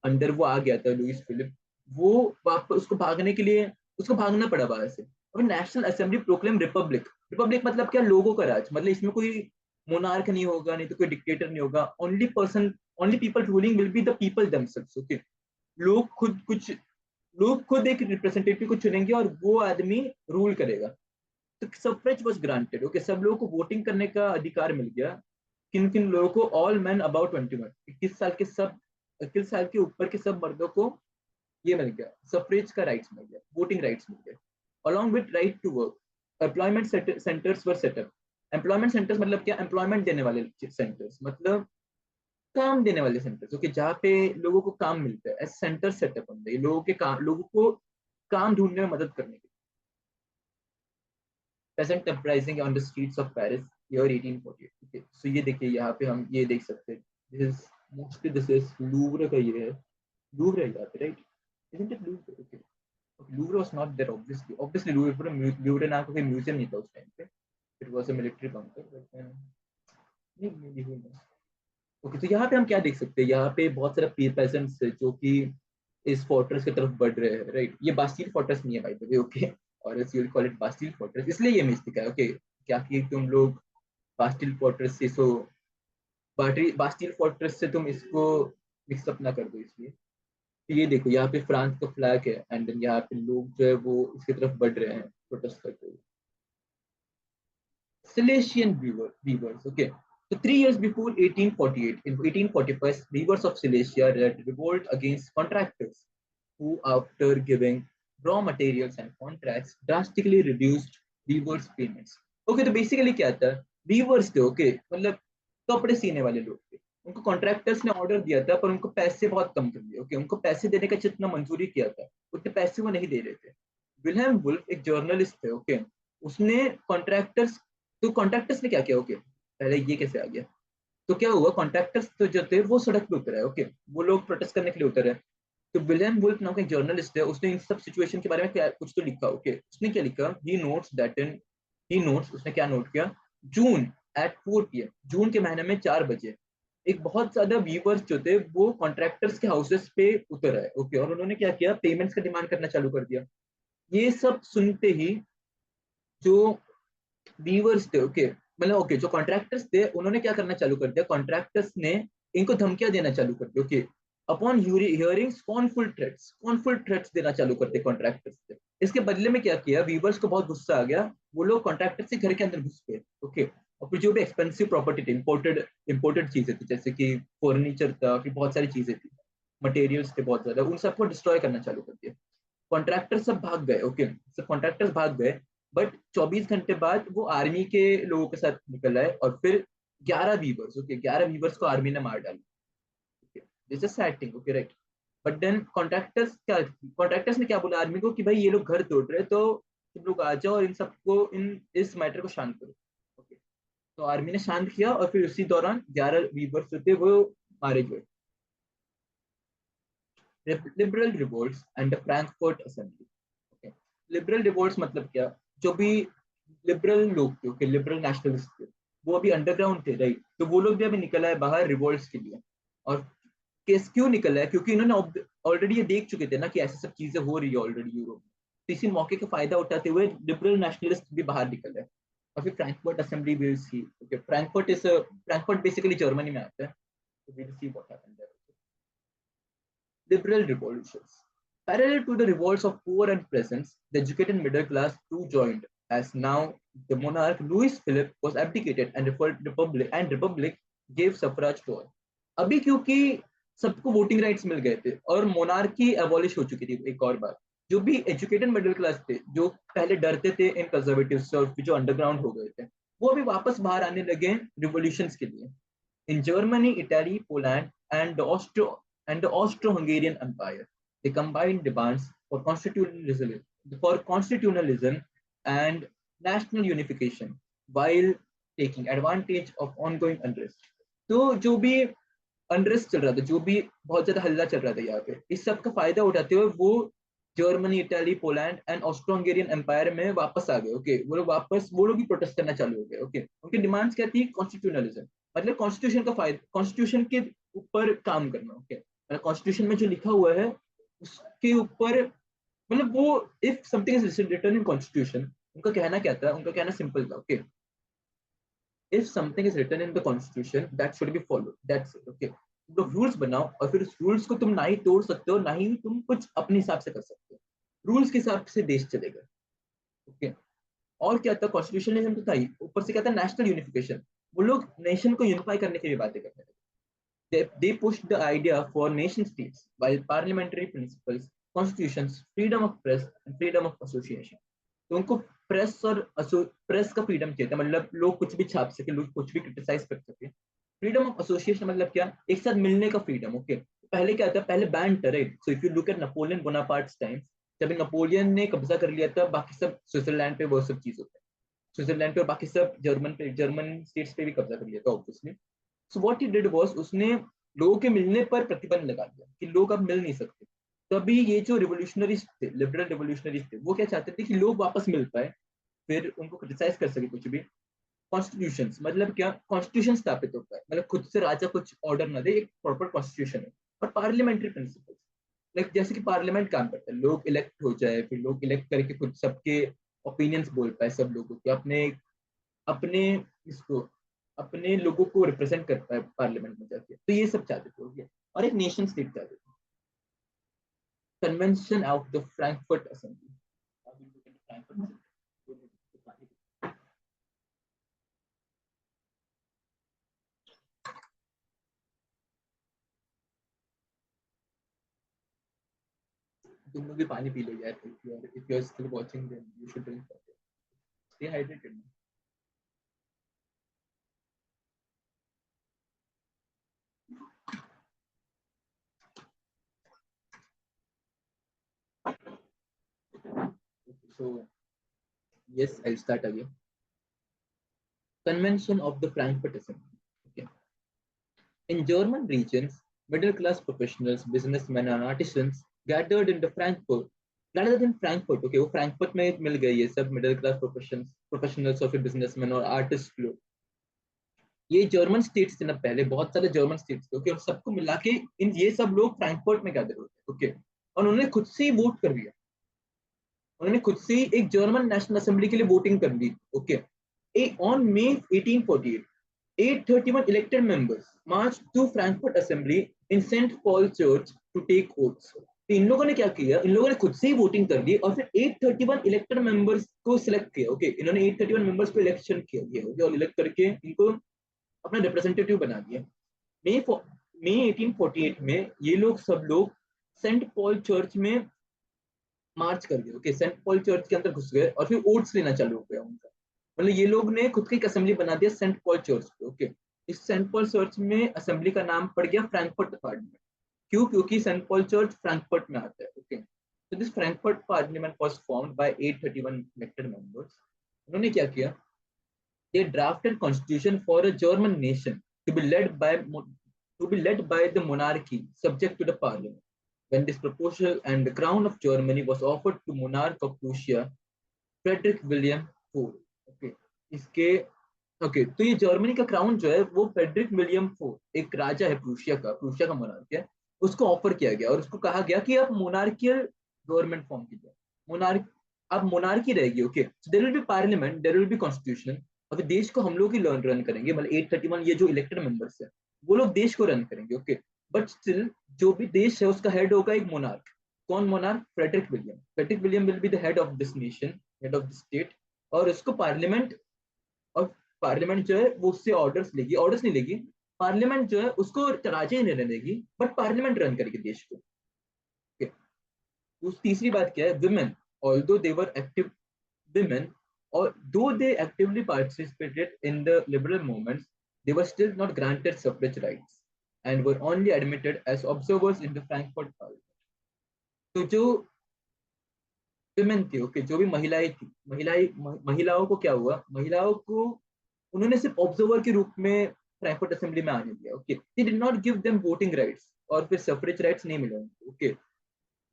अंदर वो आ गया था लुइस फिलिप वो वापस उसको भागना पड़ा बाहर से और national assembly proclaim Republic Republic मतलब क्या लोगों का राज मतलब इसमें कोई मोनार्क नहीं होगा नहीं तो कोई डिक्टेटर नहीं होगा only people ruling will be the people themselves okay लोग खुद कुछ लोग खुद एक रिप्रेजेंटेटिव को चुनेंगे और वो आदमी रूल करेगा तो सफरेज वाज ग्रांटेड ओके सब लोगों को वोटिंग करने का अधिकार मिल गया किन किन लोगों को ऑल मैन अबाउट 21 21 साल के ऊपर के सब मर्दों को ये मिल गया सफरेज का राइट्स मिल गया वोटिंग राइट्स मिल गया along with right to work employment centres were setup employment centres मतलब क्या एम्प्लॉयमेंट देने वाले सेंटर्स मतलब काम देने वाले सेंटर्स ओके जहाँ पे लोगों को काम मिलता है ऐसे सेंटर सेटअप होते हैं लोगों को काम ढूंढने में मदद करने के लिए peasant temporising on the streets of Paris year 1848 okay so ये देखिए यहाँ पे हम ये देख सकते हैं दिस इज लूव्र का ये है लूव्र है यहाँ पे right isn't it Louvre okay Louvre was not there obviously Louvre नाम का कोई म्यूजियम नहीं था उस टाइम पे it was a military bunker but नहीं ओके तो यहाँ पे हम क्या देख सकते हैं यहाँ पे बहुत सारे पेजेंट्स है जो कि इस फोर्ट्रेस की तरफ बढ़ रहे हैं राइट ये बास्टिल फोर्ट्रेस नहीं है भाई वे ओके और you will call it Bastille fortress इसलिए ये मिस दिखा है ओके क्या कि तुम लोग बास्टिल फोर्ट्रेस से सो बास्टिल फोर्ट्रेस से तुम इसको मिक्सअप ना कर दो इसलिए तो ये देखो यहाँ पे फ्रांस का फ्लैग है एंड देन यहाँ पे लोग जो है वो इसकी तरफ बढ़ रहे हैं प्रोटेस्ट करते हुए Silesian weavers. Okay. So 3 years before 1848, in 1845, weavers of Silesia led revolt against contractors who, after giving raw materials and contracts, drastically reduced weavers' payments. Okay, तो basically क्या था weavers थे okay मतलब कपड़े सीने वाले लोग थे उनको कॉन्ट्रैक्टर्स ने ऑर्डर दिया था पर उनको पैसे बहुत कम कर दिए ओके उनको पैसे देने का जितना मंजूरी किया था उतने पैसे वो नहीं दे रहे थे विल्हेम वुल्फ एक जर्नलिस्ट थे ओके उसने कॉन्ट्रैक्टर्स तो कॉन्ट्रैक्टर्स ने क्या किया ओके पहले ये कैसे आ गया तो क्या हुआ कॉन्ट्रैक्टर्स तो जो थे वो सड़क पे उतरे ओके वो लोग प्रोटेस्ट करने के लिए उतरे तो विलियम वुल्फ नाम का एक जर्नलिस्ट है उसने इन सब सिचुएशन के बारे में क्या कुछ तो लिखा ओके उसने क्या लिखा ही नोट्स उसने क्या नोट किया जून एट 4 PM जून के महीने में 4 बजे एक बहुत ज्यादा व्यूवर्स जो थे वो कॉन्ट्रैक्टर्स के हाउसेस पे उतर आए ओके और उन्होंने क्या किया पेमेंट्स का डिमांड करना चालू कर दिया ये सब सुनते ही जो वीवर्स थे ओके मतलब ओके जो कॉन्ट्रैक्टर्स थे उन्होंने क्या करना चालू कर दिया कॉन्ट्रैक्टर्स ने इनको धमकियां देना चालू कर दी okay upon hearing scornful threats देना चालू करते कॉन्ट्रैक्टर्स थे इसके बदले में क्या किया वीवर्स को बहुत गुस्सा आ गया वो लोग कॉन्ट्रैक्टर्स के घर के अंदर घुस गए ओके और फिर जो भी एक्सपेंसिव प्रॉपर्टी थी इंपोर्टेड चीजें थी जैसे कि फर्नीचर था फिर बहुत सारी चीजें थी मटेरियल्स थे बहुत ज्यादा उन सबको डिस्ट्रॉय करना चालू कर दिया कॉन्ट्रैक्टर सब भाग गए ओके सब कॉन्ट्रैक्टर्स भाग गए बट 24 घंटे बाद वो आर्मी के लोगों के साथ निकल आए और फिर 11 वीवर्स ओके 11 वीवर्स को आर्मी ने मार डाला this is sad thing okay right but then contractors ने क्या बोला आर्मी को कि भाई ये लोग घर तोड़ रहे तो तुम लोग आ जाओ और इन सबको इन इस मैटर को शांत करो ओके तो आर्मी ने शांत किया और फिर उसी दौरान 11 वीवर्स जो थे वो मारे गए liberal revolts and the Frankfurt assembly liberal revolts मतलब क्या जो भी लिबरल लोग थे ओके लिबरल नेशनलिस्ट थे वो अभी अंडरग्राउंड थे राइट तो वो लोग भी अभी निकला है बाहर रिवोल्ट्स के लिए और केस क्यों निकला है क्योंकि इन्होंने ऑलरेडी ये देख चुके थे ना कि ऐसी सब चीजें हो रही है ऑलरेडी यूरोप में तो इसी मौके का फायदा उठाते हुए लिबरल नेशनलिस्ट भी बाहर निकल है और फिर Frankfurt assembly will see okay Frankfurt basically Germany में आता है तो will see what happened there liberal revolutions. Parallel to the revolts of poor and peasants, the educated middle class too joined, as now the monarch Louis Philippe was abdicated and republic gave suffrage to all. अभी क्योंकि सबको voting rights मिल गए थे और monarchy abolish हो चुकी थी एक और बार जो भी एजुकेटेड मिडिल क्लास थे जो पहले डरते थे इन कंजर्वेटिव से और जो अंडरग्राउंड हो गए थे वो अभी वापस बाहर आने लगे रिवोल्यूशंस के लिए in Germany, Italy, Poland, and the Austro-Hungarian Empire. They combined demands for constitutionalism and national unification while taking advantage of ongoing unrest. तो जो भी अनरेस्ट चल रहा था, जो भी बहुत ज्यादा हल्ला चल रहा था यहाँ पे, इस सब का फायदा उठाते हुए वो Germany, Italy, Poland and Austro Hungarian empire में वापस आ गए। ओके, वो लोग भी प्रोटेस्ट करना चालू हो गए। ओके, उनकी डिमांड्स क्या थी? कॉन्स्टिट्यूशनलिज्म, मतलब कॉन्स्टिट्यूशन का फायदा, कॉन्स्टिट्यूशन के ऊपर काम करना। ओके, मतलब कॉन्स्टिट्यूशन में जो लिखा हुआ है उसके ऊपर, मतलब वो, if something is written in constitution, उनका कहना क्या था? उनका कहना सिंपल था। Okay, if something is written in the constitution that should be followed, that's it. Okay, तो रूल्स बनाओ और फिर उस रूल्स को तुम ना ही तोड़ सकते हो ना ही तुम कुछ अपने हिसाब से कर सकते हो, रूल्स के हिसाब से देश चलेगा। ओके, और क्या था? कॉन्स्टिट्यूशनलिज्म तो था ही, ऊपर से क्या था? National unification. वो लोग नेशन को यूनिफाई करने की भी बातें करते थे। they pushed the idea for nation states while parliamentary principles, constitutions, freedom of press and freedom of association। तो उनको प्रेस और प्रेस का फ्रीडम चाहिए था, मतलब लोग कुछ भी छाप सके, लोग कुछ भी क्रिटिसाइज कर सके। फ्रीडम ऑफ एसोसिएशन मतलब क्या? एक साथ मिलने का फ्रीडम। ओके, पहले क्या था? पहले बैन था, right? So if you look at Napoleon Bonaparte's times, जब नेपोलियन ने कब्जा कर लिया था, बाकी सब स्विट्जरलैंड पे वो सब चीज होता है, स्विट्जरलैंड पे और बाकी सब जर्मन पे, जर्मन स्टेट्स पे भी कब्जा कर लिया था obviously. So what he did was, उसने लोगों के मिलने पर प्रतिबंध लगा दिया कि लोग अब मिल नहीं सकते। तभी ये जो रिवोल्यूशनरीज थे, लिबरल रिवोल्यूशनरीज थे, वो क्या चाहते थे? कि लोग वापस मिल पाए, फिर उनको क्रिटिसाइज कर सके कुछ भी। कॉन्स्टिट्यूशन मतलब क्या? कॉन्स्टिट्यूशन स्थापित होता है, मतलब खुद से राजा कुछ ऑर्डर ना दे, एक प्रॉपर कॉन्स्टिट्यूशन है। और पार्लियामेंट्री प्रिंसिपल्स, लाइक जैसे कि पार्लियामेंट काम करता है, लोग इलेक्ट हो जाए, फिर लोग इलेक्ट करके खुद सबके ओपिनियंस बोल पाए, सब लोगों के अपने अपने इसको, अपने लोगों को रिप्रेजेंट करता है पार्लियामेंट में जाके। तो ये सब चाहते थे। ओके, और एक नेशन स्टेट चाहते थे। Convention of the Frankfurt assembly, तुम लोग भी पानी पी लो यार, if you are still watching then you should drink water, stay hydrated। So yes, I'll start again. Convention of the Frankfurt Assembly. Okay. In German regions, middle class professionals, businessmen, and artisans gathered in the Frankfurt, rather than Frankfurt। Okay, वो Frankfurt में मिल गई ये सब middle class professionals और फिर businessman और artist लोग। ये जर्मन स्टेट्स थे ना, पहले बहुत सारे जर्मन स्टेट्स थे। ओके, और सबको मिला के इन ये सब लोग फ्रैंकफर्ट में गैदर होते। ओके, और उन्होंने खुद से ही वोट कर दिया, उन्होंने खुद से ही एक जर्मन नेशनल असेंबली के लिए वोटिंग कर दी। Okay, on May 1848 831 elected members marched to Frankfurt Assembly in St. Paul Church to take oaths। तो इन लोगों ने क्या किया? इन लोगों ने खुद से ही वोटिंग कर दी और फिर 831 इलेक्टेड मेंबर्स को सिलेक्ट किया। ओके, इन्होंने 831 मेंबर्स को इलेक्शन किया गया। ओके, और इलेक्ट करके इनको अपना रिप्रेजेंटेटिव बना दिया। मे मे 1848 में ये लोग सब लोग सेंट पॉल चर्च में मार्च कर गए। ओके, सेंट पॉल चर्च के अंदर घुस गए और फिर ओट्स लेना चालू हो गया उनका, मतलब ये लोग ने खुद की एक असेंबली बना दिया सेंट पॉल चर्च पे। ओके, इस सेंट पॉल चर्च में असेंबली का नाम पड़ गया फ्रैंकफर्ट पार्लियामेंट। क्यों? क्योंकि सेंट पॉल चर्च फ्रैंकफर्ट में आता है। ओके, तो this Frankfurt parliament was formed by 831 elected members. उन्होंने क्या किया? they drafted constitution for a German nation to be led by the monarchy subject to the parliament। When this proposal and the crown of Germany was offered to monarch of Prussia, Frederick William four. Okay, इसके okay तो ये Germany का crown जो है वो Frederick William four, एक राजा है Prussia का मोनार्क है, उसको ऑफर किया गया और उसको कहा गया कि आप मोनार्कियल गवर्नमेंट फॉर्म कीजिए। मोनार्क, अब मोनार्की रहेगी। Okay, there will be parliament, there will be constitution, और फिर देश को हम लोग ही रन करेंगे, मतलब 831 ये जो इलेक्टेड मेंबर्स है वो लोग देश को रन करेंगे। ओके, बट स्टिल जो भी देश है उसका हेड होगा एक मोनार्क। कौन monarch? Frederick William will be the head of this nation, head of the state. और उसको पार्लियामेंट, और पार्लियामेंट जो है वो उससे ऑर्डर्स नहीं लेगी, पार्लियामेंट जो है उसको राजा ही निर्णय देगी, बट पार्लियामेंट रन करेगी देश को। okay? उस तीसरी बात क्या है? Women, although they were active women, or though they actively participated in the liberal movements, they were still not granted suffrage rights and were only admitted as observers in the Frankfurt Parliament। तो जो women थी, okay, जो भी महिलाएं थी, महिलाओं को क्या हुआ? महिलाओं को उन्होंने सिर्फ ऑब्जर्वर के रूप में फ्रैंकफर्ट असेंबली में आने दिया। Okay, they did not give them voting rights और फिर सफरेज राइट्स नहीं मिले उनको। ओके,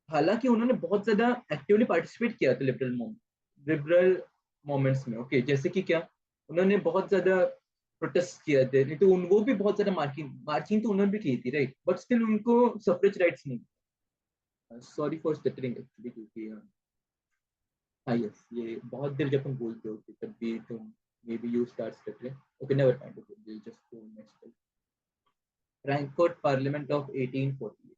हालांकि उन्होंने बहुत ज्यादा एक्टिवली पार्टिसिपेट किया था लिबरल मोमेंट्स में। ओके, जैसे कि क्या, उन्होंने बहुत ज्यादा प्रोटेस्ट किया थे, नहीं तो वो भी बहुत ज्यादा मार्चिंग मार्चिंग तो उन्होंने भी की थी, राइट, बट स्टिल उनको सफरेज राइट्स नहीं। सॉरी फॉर स्टटरिंग एक्चुअली, क्योंकि हाँ यस, ये बहुत देर जब तुम बोलते हो कि तब भी तुम may be you start stuttering. Okay, never mind, okay just go next. Frankfurt parliament of 1848।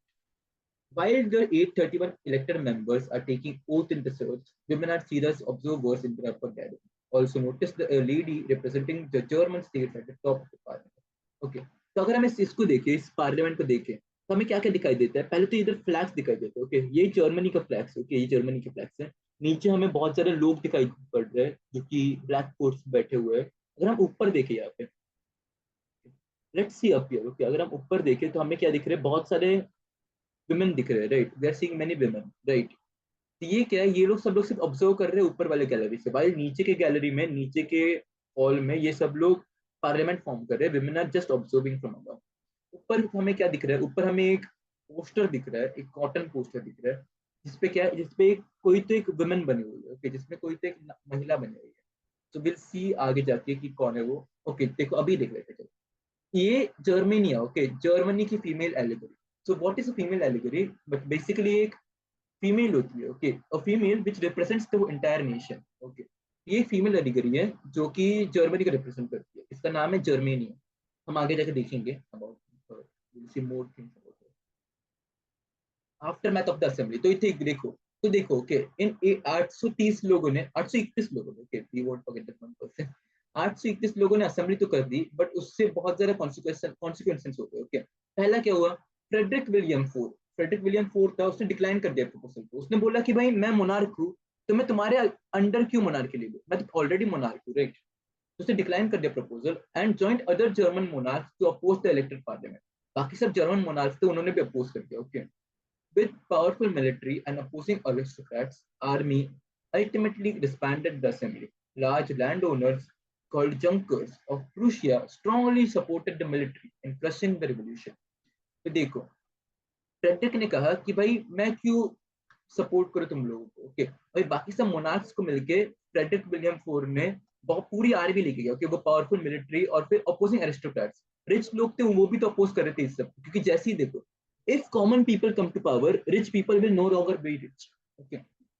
While the 831 elected members are taking oath in the church, women are serious observers in the upper gallery. Also notice the lady representing the German states at the top of the parliament. Okay, तो अगर हम इसको देखें, इस parliament को देखें, तो हमें क्या क्या दिखाई देता है? पहले तो इधर फ्लैग्स दिखाई देते हैं। ओके, ये जर्मनी का फ्लैग्स। ओके, ये जर्मनी के फ्लैग्स है। नीचे हमें बहुत सारे लोग दिखाई पड़ रहे हैं जो कि ब्लैक कोट्स बैठे हुए हैं। अगर हम ऊपर देखें यहाँ पे, let's see up here. Okay, अगर हम ऊपर देखें तो हमें क्या दिख रहे हैं? बहुत सारे विमेन दिख रहे हैं, right, we are seeing many women, right. तो ये क्या है? ये लोग सब लोग सिर्फ ऑब्जर्व कर रहे हैं ऊपर वाले गैलरी से, भाई नीचे के गैलरी में, नीचे के हॉल में ये सब लोग पार्लियामेंट फॉर्म कर रहे हैं। Women are just observing from above. ऊपर हमें क्या दिख रहा है? ऊपर हमें एक पोस्टर दिख रहा है, एक कॉटन पोस्टर दिख रहा है, जिसपे क्या है? जिसपे कोई तो एक वुमेन बनी हुई है। ओके, जिसमें कोई तो एक महिला बनी हुई है। तो विल सी आगे जाके कि कौन है वो। ओके, देखो अभी देख लेते हैं। ये जर्मनी है। ओके, जर्मनी की female allegory. So what is a female allegory? But basically एक फीमेल होती है। Okay, a female which represents the entire nation. Okay, ये फीमेल एलिगरी है जो कि जर्मनी को रिप्रेजेंट करती है। इसका नाम है जर्मेनिया। हम आगे जाके देखेंगे about see more things about aftermath of the assembly. तो इथे देखो, तो देखो ओके, इन 830 लोगों ने, 831 लोगों ने, okay we won't forget that 1%, 831 लोगों ने असेंबली तो कर दी, बट उससे बहुत ज्यादा कॉन्सिक्वेंसेस हो गए। ओके, पहला क्या हुआ? फ्रेडरिक विलियम फोर्थ था, उसने डिक्लाइन कर दिया प्रपोजल को। उसने बोला कि भाई मैं मोनार्क हूँ, तो मैं तुम्हारे अंडर क्यों मोनार्की ले लूं, मैं तो ऑलरेडी मोनार्क हूँ, राइट। उसने डिक्लाइन कर दिया proposal and joined other German monarchs to oppose the elected parliament. बाकी सब जर्मन मोनार्क्स थे, उन्होंने भी अपोज कर दिया। Okay, with powerful military and opposing aristocrats, army ultimately disbanded the assembly. Large landowners called Junkers of Prussia strongly supported the military in crushing the revolution. तो देखो, Frederick ने कहा कि भाई मैं क्यों सपोर्ट करूं तुम लोगों को। ओके, भाई बाकी सब मोनार्क्स को मिलके फ्रेडरिक विलियम फोर ने बहुत पूरी आर्मी लेके गया। ओके, वो पावरफुल मिलिट्री और फिर अपोजिंग एरिस्टोक्रेट्स, रिच लोग थे वो भी तो अपोज कर रहे थे इस सब, क्योंकि जैसे ही देखो, if common people come to power, rich people will no longer be rich. Okay,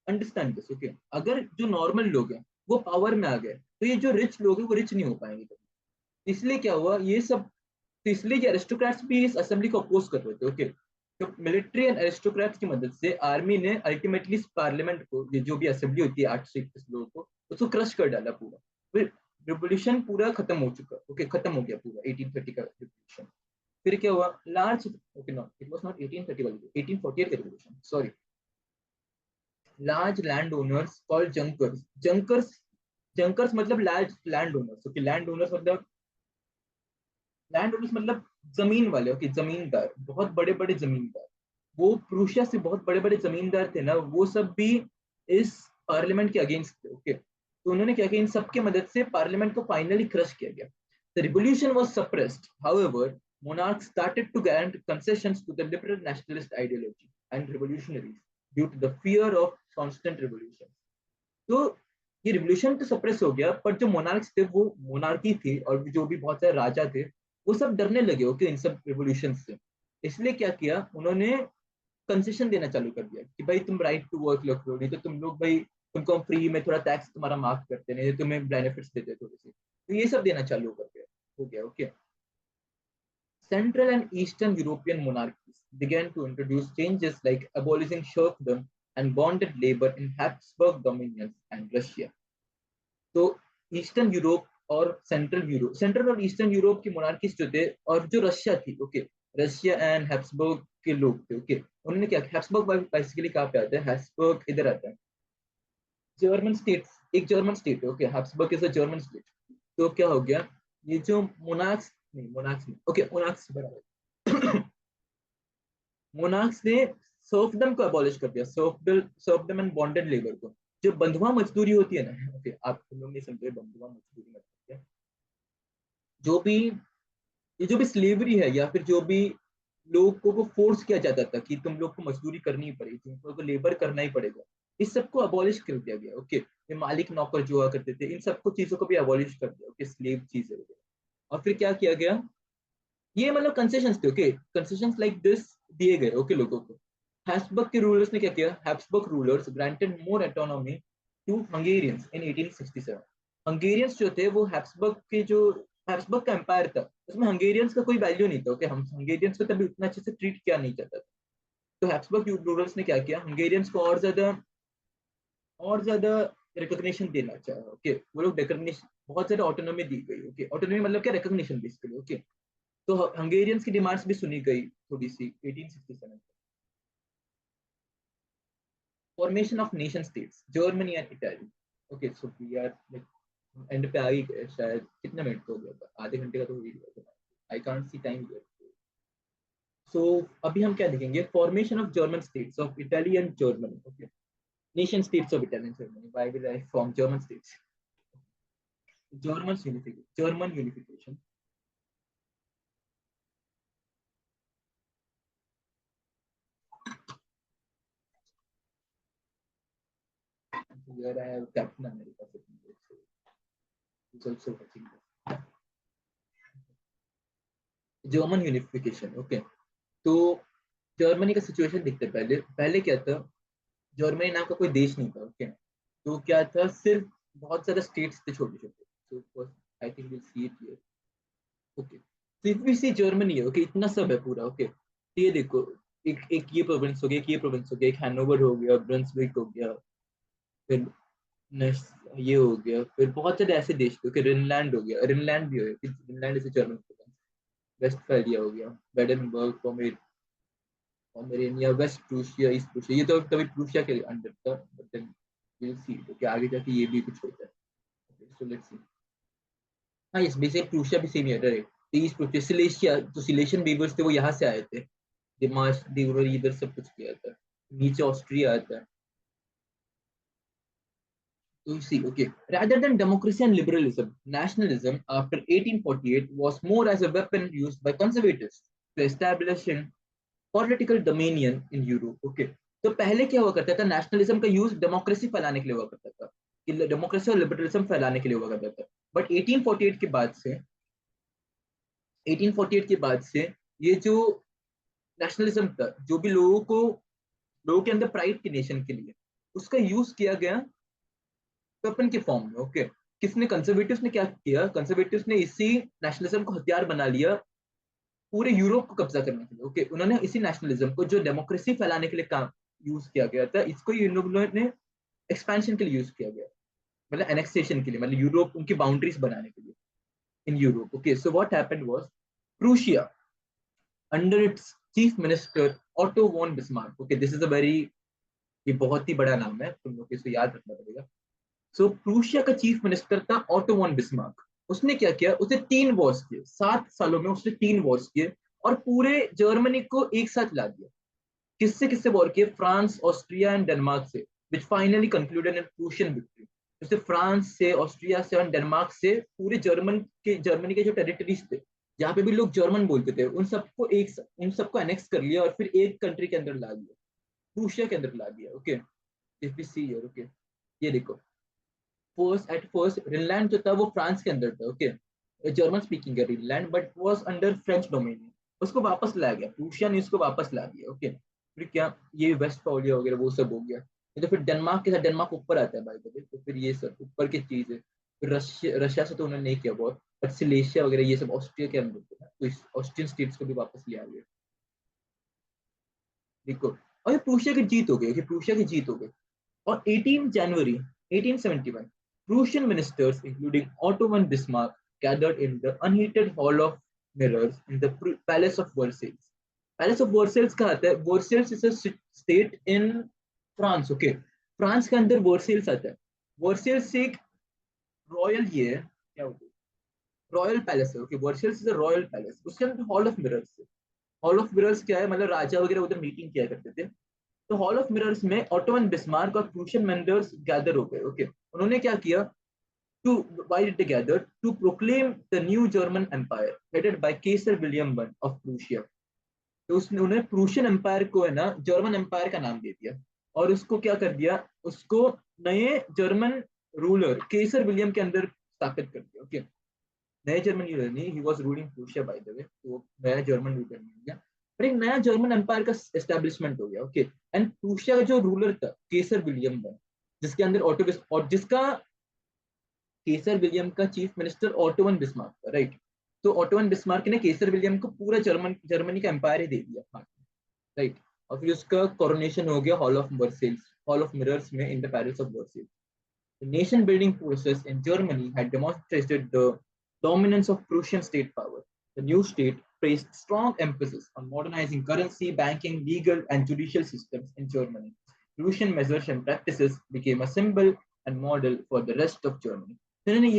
understand this. Okay, अगर जो नॉर्मल लोग हैं वो पावर में आ गए, तो ये जो रिच लोग हैं वो रिच नहीं हो पाएंगे कभी। इसलिए क्या हुआ ये सब? तो इसलिए ये एरिस्टोक्रेट्स भी इस असेंबली को अपोज कर रहे थे। ओके, तो मिलिट्री एंड एरिस्टोक्रेट्स की मदद से आर्मी ने अल्टीमेटली इस पार्लियामेंट को, ये जो भी असेंबली होती है 821 लोगों को, उसको क्रश कर डाला पूरा। फिर रिवोल्यूशन पूरा खत्म हो चुका। ओके, खत्म हो गया पूरा 1830 का रिवोल्यूशन। फिर क्या हुआ? Large, okay no it was not 1830 वाली, 1848 का revolution, sorry. Large land owners called Junkers, Junkers मतलब large land owners. Okay, land owners मतलब, लैंड ओनर्स मतलब जमीन वाले। ओके, जमींदार, बहुत बड़े बड़े जमींदार, वो प्रूशिया से बहुत बड़े बड़े जमींदार थे ना, वो सब भी इस पार्लियामेंट के अगेंस्ट थे। ओके, तो उन्होंने क्या किया? इन सबके मदद से पार्लियामेंट को फाइनली क्रश किया गया। The revolution was suppressed, however monarchs started to grant concessions to the liberal nationalist ideology and revolutionaries due to the fear of constant revolution. तो ये रिवोल्यूशन तो सप्रेस हो गया, पर जो मोनार्क्स थे, वो मोनार्की थी और जो भी बहुत सारे राजा थे, वो सब डरने लगे ओके इन सब रिवोल्यूशन से। इसलिए क्या किया उन्होंने? कंसेशन देना चालू कर दिया कि भाई तुम राइट टू वर्क रख लो, नहीं तो तुम लोग भाई, तुमको हम फ्री में थोड़ा टैक्स तुम्हारा माफ करते, नहीं तो तुम्हें बेनिफिट्स देते थोड़े से। तो ये सब देना चालू कर दिया, हो गया। Okay, Central and Eastern European monarchies began to introduce changes like abolishing serfdom and bonded labor in Habsburg dominions and Russia. तो ईस्टर्न यूरोप और सेंट्रल और ईस्टर्न यूरोप की मोनार्कीज जो थे, और जो रशिया थी, ओके, रशिया एंड हैब्सबर्ग के लोग थे। ओके, उन्होंने क्या, हैब्सबर्ग बेसिकली कहाँ पे आता है? हैब्सबर्ग इधर आता है, जर्मन स्टेट, एक जर्मन स्टेट है। Okay, Habsburg is a German state. तो क्या हो गया? ये जो मोनार्क्स नहीं, ओके मोनार्क्स बराबर, मोनार्क्स ने सर्फडम को अबॉलिश कर दिया, सर्फडम एंड बॉन्डेड लेबर को। जो बंधुआ मजदूरी होती है ना, ओके आप लोग नहीं समझे बंधुआ मजदूरी मतलब क्या, जो भी ये जो भी स्लेवरी है या फिर जो भी लोगों को फोर्स किया जाता था कि तुम लोग को मजदूरी करनी ही पड़ेगी, तुम लोग को लेबर करना ही पड़ेगा, इस सबको अबॉलिश कर दिया गया। ओके, ये मालिक नौकर जो हुआ करते थे इन सबको चीजों को भी अबॉलिश कर दिया। ओके, स्लेव चीजें वगैरह। और फिर क्या किया गया, ये मतलब कंसेशंस थे। ओके, कंसेशंस लाइक दिस दिए गए ओके लोगों को। हैब्सबर्ग के रूलर्स ने क्या किया, Habsburg rulers granted more autonomy to Hungarians in 1867। Hungarians जो थे वो हैब्सबर्ग के जो हैब्सबर्ग का एम्पायर था उसमें हंगेरियंस का कोई वैल्यू नहीं था। ओके, हम हंगेरियंस को तभी उतना अच्छे से ट्रीट किया नहीं जाता था। तो हैब्सबर्ग रूलर्स ने क्या किया, हंगेरियंस को और ज्यादा रिकॉग्निशन देना चाहा। ओके, वो लोग रिकॉग्निशन बहुत ज्यादा ऑटोनॉमी दी गई। ओके, ऑटोनॉमी मतलब क्या, रिकॉग्निशन बेसिकली। ओके, तो हंगेरियंस की डिमांड्स भी सुनी गई थोड़ी सी 1867। Formation of nation states Germany and Italy. Okay, so we are end पे आ ही गए शायद। कितने मिनट हो गया था, आधे घंटे का तो हो ही गया था। I can't see time here. So अभी हम क्या देखेंगे, formation of German states of Italy and Germany. Okay, nation states of Italy and Germany, why will I form German states. German unification. Here I have Captain America sitting there, so he's also watching this. German unification. Okay, तो Germany का situation देखते हैं। पहले पहले क्या था, Germany नाम का कोई देश नहीं था। ओके, तो क्या था, सिर्फ बहुत सारे स्टेट्स थे छोटे छोटे। So I think will see it here. Okay, तो इफ वी सी जर्मनी है। ओके, इतना सब है पूरा। ओके, तो ये देखो, एक एक ये प्रोविंस हो गया, एक ये प्रोविंस हो गया, एक हैनोवर हो गया, ब्रंसविक हो गया, फिर ये हो गया, फिर बहुत सारे ऐसे देश थे। ओके, रिनलैंड हो गया, रिनलैंड भी हो गया, रिनलैंड इसे जर्मन प्रोविंस। वेस्टफालिया हो गया, Brandenburg, Pomerania, West Prussia, East Prussia, ये तो तभी प्रूशिया के अंडर था, but then we will see कि आगे जाके ये भी कुछ होता है। So let's see. हाँ, यस, बेसिकली प्रूशिया भी सेम ही है, राइट। ईस्ट प्रूशिया, सिलेशिया, जो सिलेशियन वीवर्स थे वो यहाँ से आए थे। दिमाश दीवर इधर सब कुछ किया था। नीचे ऑस्ट्रिया आता है। So you see, okay, rather than democracy and liberalism, nationalism after 1848 was more as a weapon used by conservatives to establishing political dominion in Europe. Okay, तो पहले क्या हुआ करता था, नेशनलिज्म का यूज डेमोक्रेसी फैलाने के लिए हुआ करता था, कि डेमोक्रेसी और लिबरलिज्म फैलाने के लिए हुआ करता था। बट 1848 के बाद से 1848 के बाद से ये जो नेशनलिज्म था, जो भी लोगों के अंदर प्राइड की नेशन के लिए, उसका यूज किया गया वेपन के फॉर्म में। ओके, किसने, कंजर्वेटिव्स ने क्या किया, कंजर्वेटिव्स ने इसी नेशनलिज्म को हथियार बना लिया पूरे यूरोप को कब्जा करने के लिए। ओके, उन्होंने इसी नेशनलिज्म को जो डेमोक्रेसी फैलाने के लिए काम यूज किया गया था, इसको इन लोगों ने एक्सपेंशन के लिए यूज किया गया, मतलब एनेक्सेशन के लिए, मतलब यूरोप उनकी बाउंड्रीज बनाने के लिए in Europe. Okay, so what happened was, Prussia under its chief minister Otto von Bismarck. Okay, this is a very, ये बहुत ही बड़ा नाम है, तुम लोग इसको याद रखना पड़ेगा। सो प्रूशिया का चीफ मिनिस्टर था ऑटो वॉन बिस्मार्क। उसने क्या किया, उसे 3 वॉर्स किए, 7 सालों में उसने 3 वॉर्स किए और पूरे जर्मनी को एक साथ ला दिया। किससे किससे वॉर किए, फ्रांस, ऑस्ट्रिया एंड डेनमार्क से, which finally concluded in Prussian victory. जैसे फ्रांस से, ऑस्ट्रिया से और डेनमार्क से पूरे जर्मनी के जो टेरिटरीज थे, जहाँ पे भी लोग जर्मन बोलते थे, उन सबको एनेक्स कर लिया और फिर एक कंट्री के अंदर ला दिया, प्रूशिया के अंदर ला दिया। Okay, if we see here. Okay, ये देखो, फर्स्ट ग्रीनलैंड जो था वो फ्रांस के अंदर था। ओके, जर्मन स्पीकिंग है Greenland, but was under French dominion. उसको वापस लाया गया, प्रूशिया ने उसको वापस ला दिया। ओके, फिर क्या, ये वेस्टफालिया वगैरह वो सब हो गया। ये तो फिर डेनमार्क के साथ, डेनमार्क ऊपर आता है बाय द वे, तो फिर ये सब ऊपर की चीज है। फिर रशिया से तो उन्होंने नहीं किया बहुत, बट सिलेशिया वगैरह ये सब ऑस्ट्रिया के अंदर था, तो इस ऑस्ट्रियन स्टेट्स को भी वापस लिया गया। देखो, और ये प्रूशिया की जीत हो गई, प्रूशिया की जीत हो गई। On 18 January 1871, Prussian ministers, including Otto von Bismarck, gathered in the unheated Hall of Mirrors in the Palace of Versailles. Palace of Versailles कहाँ आता है, Versailles is a state in France. Okay, France के अंदर Versailles आता है। Versailles से एक royal ये है, क्या होता है, रॉयल पैलेस है। Okay, Versailles is a royal palace, उसके अंदर हॉल ऑफ मिरर्स है। हॉल ऑफ मिरर्स क्या है, मतलब राजा वगैरह उधर मीटिंग किया करते थे। तो हॉल ऑफ मिरर्स में ऑटोमन बिस्मार्क और प्रूशियन मेंबर्स गैदर हो गए। ओके, उन्होंने क्या किया, to why did they gather? To proclaim the new German Empire headed by Kaiser William I of Prussia. तो उसने उन्हें प्रूशियन एम्पायर को है ना जर्मन एम्पायर का नाम दे दिया और उसको क्या कर दिया, उसको नए जर्मन रूलर केसर विलियम के अंदर स्थापित कर दिया। ओके, नए जर्मन रूलर नहीं, he was ruling Prussia by the way, तो नया जर्मन रूलर नहीं हो गया, पर एक नया जर्मन एम्पायर का एस्टेब्लिशमेंट हो गया। ओके, एंड प्रूशिया का जो रूलर था केसर विलियम था, जिसके अंदर ऑटो और जिसका केसर विलियम का चीफ मिनिस्टर ऑटोवन बिस्मार्क था, राइट। तो ऑटोवन बिस्मार्क ने केसर विलियम को पूरा जर्मनी का एम्पायर ही दे दिया, राइट। और फिर उसका कोरोनेशन हो गया hall of Versailles, hall of mirrors में in the palace of Versailles. The nation building process in Germany had demonstrated the dominance of Prussian state power. The new state placed strong emphasis on modernizing currency, banking, legal, and judicial systems in Germany. Prussian measures and practices became a symbol and model for the rest of Germany. तो इन्होंने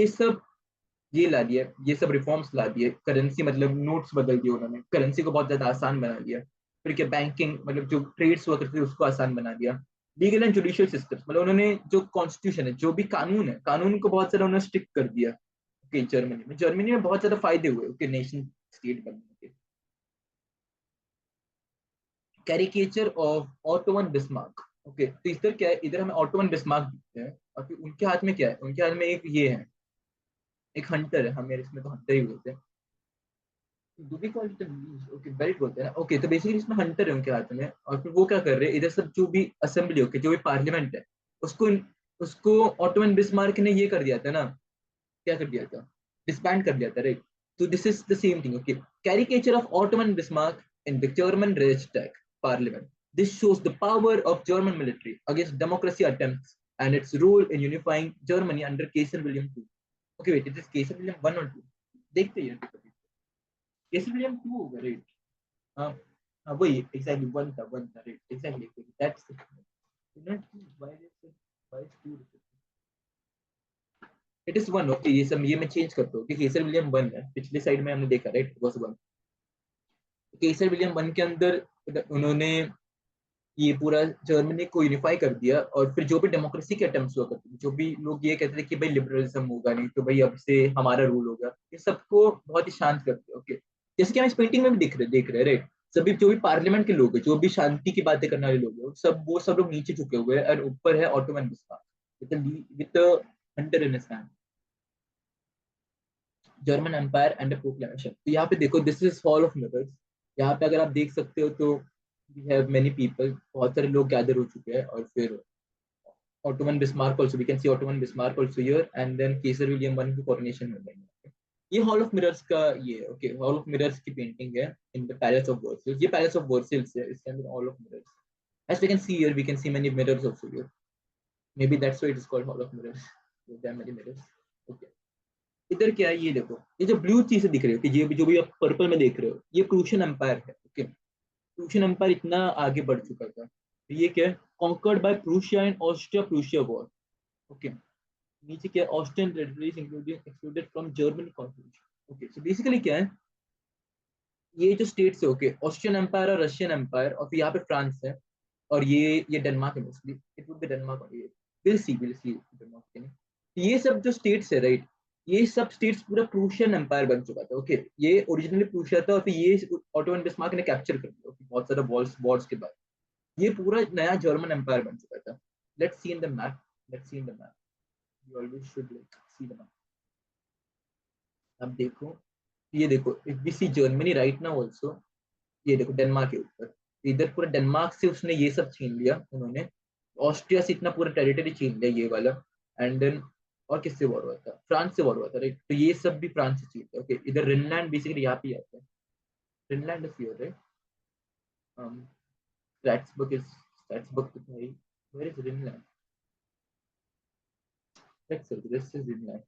ये ला दिया, ये सब reforms ला दिए। Currency मतलब notes बदल दिए उन्होंने, करेंसी को बहुत ज्यादा आसान बना दिया। फिर क्या बैंकिंग मतलब जो ट्रेड्स हुआ करते थे उसको आसान बना दिया। लीगल एंड जुडिशियल सिस्टम्स मतलब उन्होंने जो कॉन्स्टिट्यूशन है, जो भी कानून है, कानून को बहुत सारा उन्होंने स्ट्रिक्ट कर दिया। ओके, जर्मनी में बहुत ज्यादा फायदे हुए ओके नेशन स्टेट बनने के। Caricature of Otto von Bismarck. Okay, तो इधर क्या है, इधर हमें ऑटोवन बिस्मार्क दिखते हैं और फिर उनके हाथ में क्या है, उनके हाथ में एक ये है, एक हंटर है, हमें इसमें तो हंटर ही बोलते हैं। Do we call it a leash? Okay, belt बोलते हैं ना। ओके, तो बेसिकली इसमें हंटर है उनके हाथ में और फिर वो क्या कर रहे हैं, इधर सब जो भी असेंबली ओके जो भी पार्लियामेंट है उसको उसको ऑटोमन बिस्मार्क ने ये कर दिया था ना, क्या कर दिया था, डिसबैंड कर दिया था, राइट। तो this is the same thing. Okay, caricature of Otto von Bismarck in the German Reichstag parliament. This shows the power of German military against democracy attempts and its role in unifying Germany under Kaiser William two. Okay wait, it is Kaiser William one और two, देखते हैं Kaiser William two होगा, right. हाँ हाँ वही exactly one था right exactly that's not why is why is to, it is one. Okay, ये सब ये मैं चेंज करता हूँ कि केसर विलियम वन है, पिछले साइड में हमने देखा right was one. Kesar William one के अंदर उन्होंने ये पूरा जर्मनी को यूनिफाई कर दिया और फिर जो भी डेमोक्रेसी के अटेम्प्ट्स हुआ करते थे, जो भी लोग ये कहते थे कि भाई लिबरलिज्म होगा नहीं तो भाई अब से हमारा रूल होगा, ये सबको बहुत ही शांत करते हैं। ओके, जैसे कि हम इस पेंटिंग में भी देख रहे हैं राइट। सभी जो भी पार्लियामेंट के लोग हैं, जो भी शांति की बातें करने वाले लोग हैं, सब लोग नीचे झुके हुए हैं और ऊपर है Ottoman Bismarck with hunter in his hand, German empire and proclamation. तो यहाँ पे देखो this is hall of mirrors. यहाँ पे अगर आप देख सकते हो तो वी हैव मेनी पीपल, बहुत सारे लोग गैदर हो चुके हैं और फिर Ottoman Bismarck also, we can see Ottoman Bismarck also here, and then Kaiser William I की coronation हो गई। ये हॉल ऑफ मिरर्स का ये ओके, हॉल ऑफ मिरर्स की पेंटिंग है इन द पैलेस ऑफ वर्सेल्स। ये पैलेस ऑफ वर्सेल्स है, इसके अंदर hall of mirrors. as we can see here, we can see many mirrors also here, maybe that's why it is called hall of mirrors, there are many mirrors। okay, इधर क्या है, ये देखो, ये जो ब्लू चीजें दिख रही है, ये जो भी आप पर्पल में देख रहे हो, ये प्रूशियन एम्पायर है। ओके, प्रूशियन एम्पायर इतना आगे बढ़ चुका था। ये क्या है, conquered by Prussia and Austria Prussia war. Okay, नीचे क्या, Austrian territories excluded from Germany constitution. Okay, so basically क्या है, ये जो स्टेट्स है ओके, ऑस्ट्रियन एम्पायर और रशियन एम्पायर और फिर यहाँ पे फ्रांस है और ये डेनमार्क है mostly, it would be Denmark और ये विल सी डेनमार्क के नहीं। ये सब जो स्टेट्स है राइट, ये सब स्टेट्स पूरा प्रूशियन एम्पायर बन चुका था। ओके, ये ओरिजिनली प्रूशिया था और फिर ये ऑटोमन बिस्मार्क ने कैप्चर कर लिया okay, बहुत सारा वॉर्स के बाद ये पूरा नया जर्मन एम्पायर बन चुका था। Let's see in the map, let's see in the map, you always should like see the map. अब देखो, ये देखो, if we see Germany right now also, ये देखो डेनमार्क के ऊपर, इधर पूरा डेनमार्क से उसने ये सब छीन लिया उन्होंने, ऑस्ट्रिया से इतना पूरा टेरिटरी छीन लिया ये वाला। एंड देन और किससे वॉर हुआ था, फ्रांस से वॉर हुआ था राइट, तो ये सब भी फ्रांस से छीन लिया। ओके, इधर रिनलैंड बेसिकली यहाँ पे आता है, Rhineland is here right, Strasbourg is, Strasbourg कितना है, where is Rhineland, let's see this is Rhineland.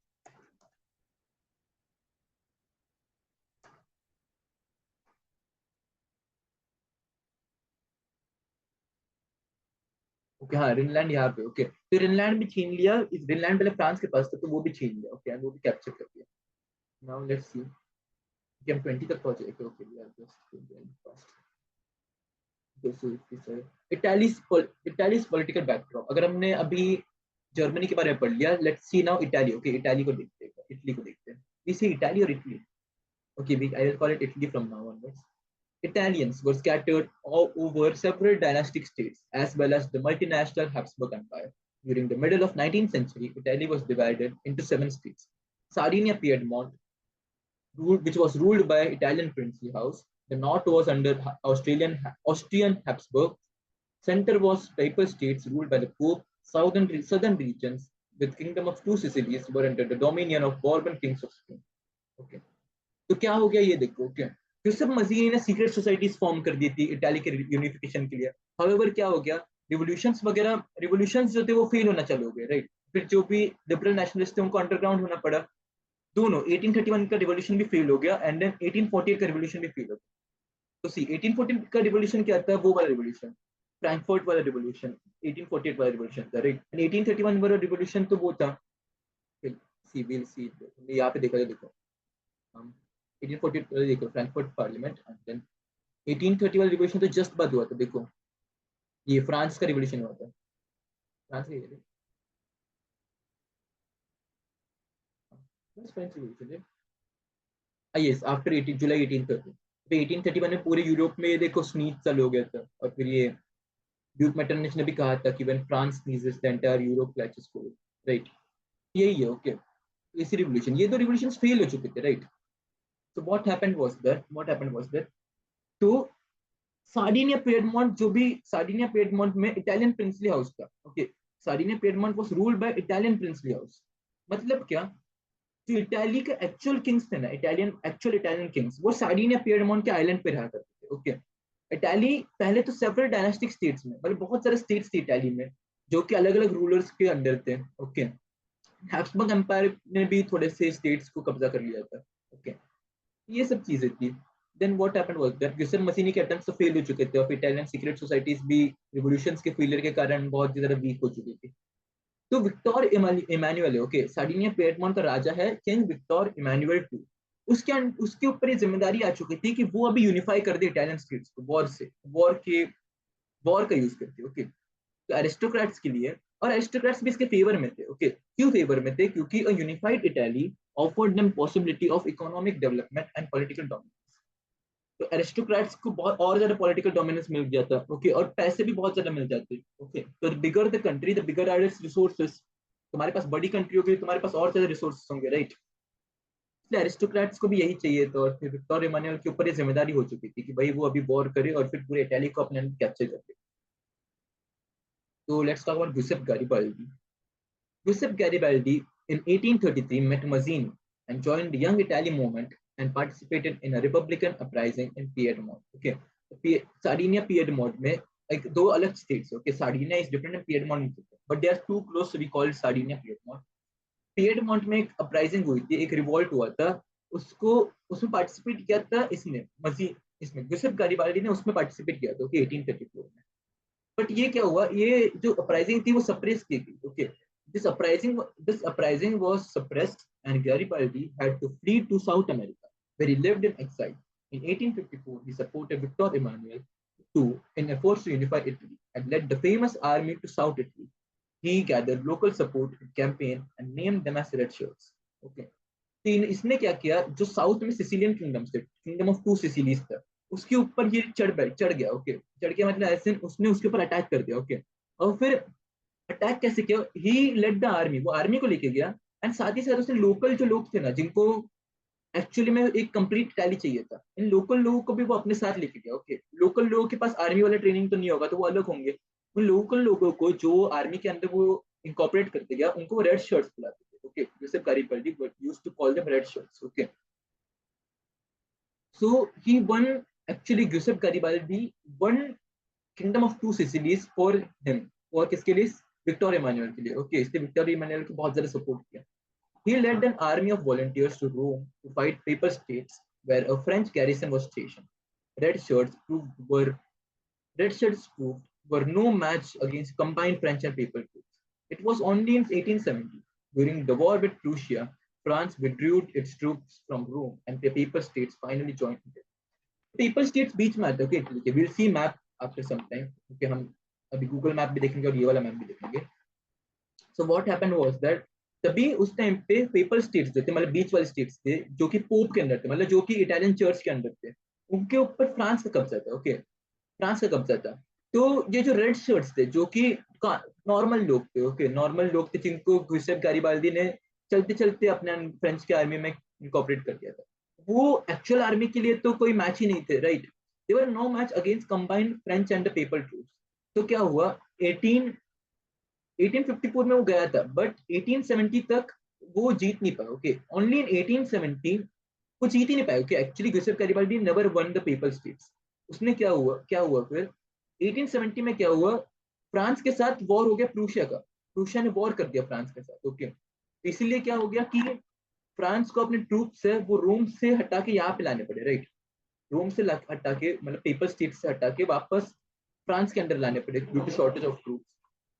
Okay हाँ, रिनलैंड यहाँ पे। ओके, तो रिनलैंड भी छीन लिया, इस रिनलैंड पहले फ्रांस के पास था तो वो भी छीन लिया। ओके, वो भी कैप्चर कर लिया। नाउ लेट्स सी कि हम 20 तक पहुंचे। Okay, we are just fast. Italy's political backdrop, अगर हमने अभी जर्मनी के बारे में पढ़ लिया, let's see now Italy. Okay, Italy को देखते हैं, इटली को देखते हैं। वी सी इटाली और Italy. Okay, I will call it Italy from now onwards. Italians were scattered all over several dynastic states, as well as the multinational Habsburg Empire. During the middle of 19th century, Italy was divided into 7 states. Sardinia Piedmont, which was ruled by Italian princely house. The north was under Austrian Habsburg. Center was papal states ruled by the Pope. Southern regions, with Kingdom of Two Sicilies, were under the dominion of Bourbon kings of Spain. Okay. तो क्या हो गया ये देखो क्या, फिर सब मजीद ने सीक्रेट सोसाइटीज फॉर्म कर दी थी इटाली के यूनिफिकेशन के लिए। हाउएवर क्या हो गया, रिवोल्यूशंस वगैरह, रिवोल्यूशंस जो थे वो फेल होना चालू हो गए, राइट। फिर जो भी लिबरल नेशनलिस्ट थे उनको अंडरग्राउंड होना पड़ा। दोनों 1831 का रिवोल्यूशन भी फेल हो गया एंड देन 1848 का रिवोल्यूशन भी फेल हो गया। तो सी 1814 का रिवोल्यूशन क्या था, वो वाला रिवोल्यूशन, फ्रैंकफर्ट वाला रिवोल्यूशन 1848 वाला रिवोल्यूशन था, राइट। एंड 1831 वाला रिवोल्यूशन तो वो था, सी विल सी, यहाँ पे देखो देखो, 1848 देखो फ्रैंकफर्ट पार्लियामेंट एंड देन 1830 वाला रिवोल्यूशन तो जस्ट बाद हुआ था। देखो ये फ्रांस का रिवोल्यूशन हुआ था, फ्रांस का, फ्रेंच रिवोल्यूशन, यस आफ्टर 18 जुलाई 1830। तो 1831 में पूरे यूरोप में ये देखो स्नीज चालू हो गया था, और फिर ये ड्यूक मेटरनिच ने भी कहा था कि when France sneezes the entire Europe clutches cold, right. यही है, ओके। इसी रिवोल्यूशन, ये दो रिवोल्यूशंस फेल हो चुके थे, right. So what happened was that तो सार्डिनिया पिएडमोंट, जो भी सार्डिनिया पिएडमोंट में इटालियन प्रिंसली हाउस था, okay. Sardinia Piedmont was ruled by Italian princely house. मतलब क्या, जो इटाली के एक्चुअल किंग्स थे ना, इटालियन किंग्स, वो सार्डिनिया पिएडमोंट के आइलैंड पे रहा करते थे, ओके। इटाली पहले तो सेवरल डायनास्टिक स्टेट्स में, मतलब बहुत सारे स्टेट्स थे इटाली में जो कि अलग अलग रूलर्स के अंडर थे, ओके। हैब्सबर्ग एम्पायर ने भी थोड़े से स्टेट्स को कब्जा कर लिया था, ओके। ये सब चीजें थी। Then what happened was that Giuseppe Mazzini के अटेम्प्ट्स तो फेल हो चुके थे, और इटालियन सीक्रेट सोसाइटीज भी रिवॉल्यूशंस के फेलियर के कारण बहुत ज्यादा वीक हो चुकी थी। तो Victor Emmanuel, okay, Sardinia Piedmont का राजा है, किंग विक्टोर इमानुएल टू। उसके ऊपर ये जिम्मेदारी आ चुकी थी कि वो अभी यूनिफाई कर दे इटालियन स्टेट्स को, वॉर का यूज करके, ओके। तो एरिस्टोक्रेट्स के लिए, और एरिस्टोक्रेट्स भी इसके फेवर में थे, ओके। क्यों फेवर में थे, क्योंकि a unified Italy offered them possibility of economic development and political dominance. तो एरिस्टोक्रेट्स को बहुत और ज्यादा पॉलिटिकल डोमिनेंस मिल जाता, ओके, और पैसे भी बहुत ज्यादा मिल जाते, ओके। तो bigger the country the bigger are its resources. तुम्हारे पास बड़ी कंट्री होगी, तुम्हारे पास और ज्यादा रिसोर्सेस होंगे, राइट। इसलिए एरिस्टोक्रेट्स को भी यही चाहिए था, और फिर विक्टोर इमानुएल के ऊपर ये जिम्मेदारी हो चुकी थी कि भाई वो अभी वॉर करे और फिर पूरे इटाली को अपने अंदर कैप्चर कर ले। तो let's talk about Giuseppe Garibaldi. Giuseppe Garibaldi in 1833 met Mazzini and joined the Young Italy movement and participated in a Republican uprising in Piedmont. Okay, Sardinia, Piedmont में like दो अलग states. Okay, Sardinia is different and Piedmont is different, but they are too close to be called Sardinia, Piedmont. Piedmont में एक uprising हुई थी, एक revolt हुआ था, उसको उसमें participate किया था इसमें गिuseppe गैरिबाल्डी ने उसमें participate किया था, okay, 1834 में। बट ये क्या हुआ, ये जो अपराइजिंग थी वो सप्रेस की गई, okay. This uprising was suppressed and Garibaldi had to flee to South America, where he lived in exile. In 1854, he supported Victor Emmanuel II in efforts to unify Italy and led the famous army to South Italy. He gathered local support in campaign and named them as Red Shirts. Okay. इसने क्या किया, जो south में Sicilian kingdom थे, kingdom of two Sicilies था, उसके ऊपर ये चढ़ गया, ओके। चढ़ गया मतलब ऐसे उसने उसके ऊपर अटैक कर दिया, ओके। और फिर अटैक कैसे किया, ही लेड द आर्मी, वो आर्मी को लेके गया। एंड साथ ही साथ उसने लोकल जो लोग थे ना, जिनको एक्चुअली में एक कंप्लीट टैली चाहिए था, इन लोकल लोगों को भी वो अपने साथ लेके गया, ओके। लोकल लोगों के पास आर्मी वाला ट्रेनिंग तो नहीं होगा, तो वो अलग होंगे। उन लोकल लोगों को जो आर्मी के अंदर वो इंकॉपरेट करते गया, उनको वो रेड शर्ट्स बुलाते थे, ओके। जैसे Garibaldi used to call them red shirts, okay. So he won, actually Giuseppe Garibaldi won kingdom of two Sicilies for him, और किसके लिए, विक्टोर इमानुएल के लिए, ओके। इसलिए विक्टोर इमानुएल को बहुत ज्यादा सपोर्ट किया। He led an army of volunteers to Rome to fight Papal states where a French garrison was stationed. Red shirts were Red shirts proved were no match against combined French and Papal troops. It was only in 1870, during the war with Prussia, France withdrew its troops from Rome and the Papal states finally joined it. Papal states बीच में आते हैं, okay, we'll see map after some time. Okay, हम अभी Google map भी देखेंगे और ये वाला मैप भी देखेंगे। सो व्हाट हैपेंड वाज दैट तभी उस टाइम पे पेपर स्टेट्स जो थे, मतलब बीच वाले स्टेट्स थे, जो कि पोप के अंदर थे, मतलब जो कि इटालियन चर्च के अंदर थे, उनके ऊपर फ्रांस का कब्जा था। ओके, फ्रांस का कब्जा था। तो ये जो रेड शर्ट्स थे, जो कि नॉर्मल लोग थे, ओके, नॉर्मल लोग थे, जिनको गुसेप गारिबाल्दी ने चलते चलते अपने फ्रेंच के आर्मी में इनकॉर्पोरेट कर दिया था, वो एक्चुअल आर्मी के लिए तो कोई मैच ही नहीं थे, right? They were no match against combined French and the papal troops. तो क्या हुआ, 18 1854 में वो गया था, बट 1870 तक वो जीत नहीं पाया। ओके, ओनली इन 1870 वो जीत ही नहीं पाया। Okay, actually Joseph Garibaldi never won the people states. उसने क्या हुआ फिर 1870 में क्या हुआ, फ्रांस के साथ वॉर हो गया, प्रूशिया का। प्रूशिया ने वॉर कर दिया फ्रांस के साथ। ओके, इसीलिए क्या हो गया कि फ्रांस को अपने ट्रूप्स है वो रोम से हटा के यहाँ पे लाने पड़े, राइट? रोम से हटा के, मतलब पेपर स्टेट से हटा के वापस फ्रांस के अंदर लाने पड़े due to shortage of troops.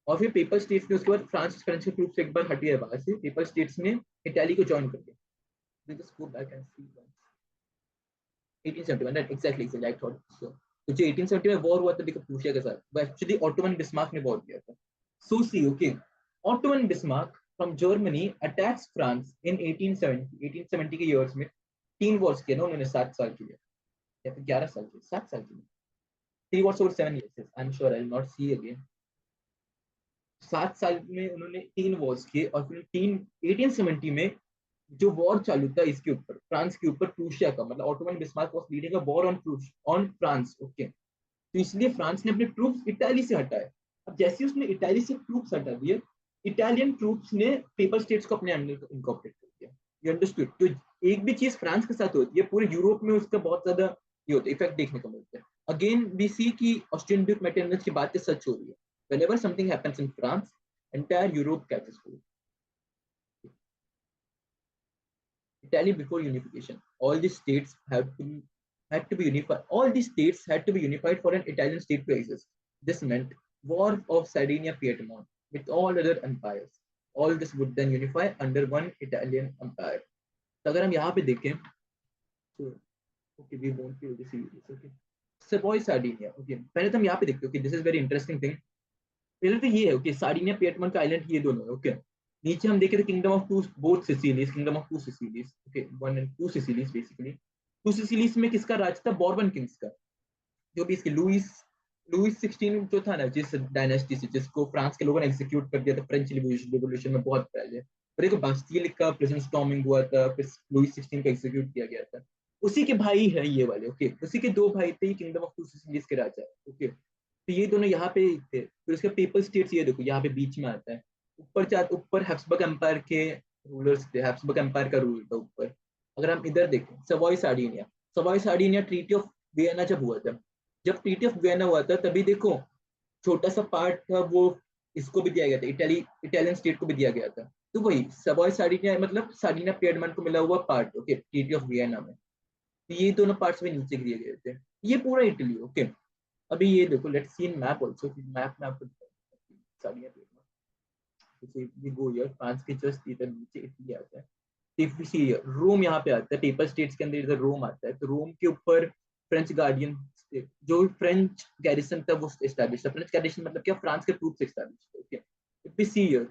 और फिर पेपर स्टेट्स ने उसके बाद फ्रांस फ्रेंच के ट्रूप्स एक बार हट गए वहां से, पेपर स्टेट्स ने इटाली को ज्वाइन कर दिया। They just go back and see once. 1871, right? Exactly, I thought so. तो जो 1870 में वॉर हुआ था देखो प्रूशिया के साथ, वो एक्चुअली ऑटोमन बिस्मार्क ने वॉर किया था। So see, okay, Otto von Bismarck from Germany attacks France in 1870 के ईयर्स में। 3 वॉर्स किए ना उन्होंने 7 साल के लिए, या फिर 11 साल के, 7 साल के लिए। 3 wars over 7 years, I am sure I will not see again. 7 साल में उन्होंने 3 वॉर्स किए, और फिर 1870 में जो वॉर चालू था इसके ऊपर, फ्रांस के ऊपर, प्रूशिया का, मतलब Ottoman Bismarck was leading a war on France. Okay, तो इसलिए फ्रांस ने अपने ट्रूप्स इटाली से हटाए। अब जैसे उसने इटाली से ट्रूप्स हटा दिए, इटालियन ट्रूप्स ने पेपर स्टेट्स को अपने अंडर इनकॉर्पोरेट कर दिया। You understood? तो एक भी चीज फ्रांस के साथ होती है, पूरे यूरोप में उसका बहुत ज्यादा ये होता है, इफेक्ट देखने को मिलता है। अगेन वी सी की ऑस्ट्रियन ड्यूक मैटरनिस की बातें सच हो रही है। Whenever something happens in France, entire Europe catches hold. Italy before unification. All the states had to be unified. All the states had to be unified for an Italian state to exist. This meant war of Sardinia Piedmont with all other empires. All this would then unify under one Italian empire. तो अगर हम यहाँ पे देखें तो okay, we won't be able to see this. Okay, Savoy Sardinia. Okay, पहले तो हम यहाँ पे देखते हैं. Okay, this is very interesting thing. पहले तो ये है, ओके, सार्डिनिया पिएटमोंट का आइलैंड, ये दोनों है। ओके, नीचे हम देखे थे kingdom of two, both Sicilies, kingdom of two Sicilies. Okay, one and two Sicilies basically. Two Sicilies में किसका राज था? बॉर्बन किंग्स का। जो भी इसके लुइस लुइस 16 जो था ना, जिस डायनेस्टी से, जिसको फ्रांस के लोगों ने एग्जीक्यूट कर दिया था फ्रेंच रिवॉल्यूशन में बहुत पहले। और एक बास्टियल का प्रेजेंट स्टॉर्मिंग हुआ था, फिर लुइस 16 को एग्जीक्यूट किया गया था। उसी के भाई है ये वाले। ओके, उसी के 2 भाई थे, किंगडम ऑफ टू सिसिलीज के राजा। ओके, तो ये दोनों यहाँ पे थे। फिर उसके पेपल स्टेट्स ये देखो यहाँ पे बीच में आता है। ऊपर हैब्सबर्ग एम्पायर के रूलर्स थे, हैब्सबर्ग एम्पायर का रूल था ऊपर। अगर हम इधर देखें, Savoy Sardinia. Savoy Sardinia treaty of Vienna जब हुआ था, जब ट्रीटी ऑफ वियना हुआ था तभी देखो छोटा सा पार्ट था वो, इसको भी दिया गया था, इटालियन स्टेट को भी दिया गया था। तो वही सवॉय सार्डिनिया, मतलब सार्डिनिया पिएडमोंट को मिला हुआ part. Okay, treaty of Vienna में। तो ये दोनों पार्ट्स में नीचे दिए गए थे। ये पूरा इटली। ओके, अभी ये देखो, let's see in map also, map में आपको साड़ियाँ देखना। जैसे वी गो हियर, फ्रांस के जस्ट इधर नीचे इटली आता है। इफ वी सी हियर, रोम यहाँ पे आता है, पेपर स्टेट्स के अंदर इधर रोम आता है। तो रोम के ऊपर फ्रेंच गार्डियन, जो फ्रेंच गैरिसन था वो एस्टैब्लिश था। फ्रेंच गैरिसन मतलब क्या? फ्रांस के ट्रूप्स एस्टैब्लिश थे। Okay, if we see here,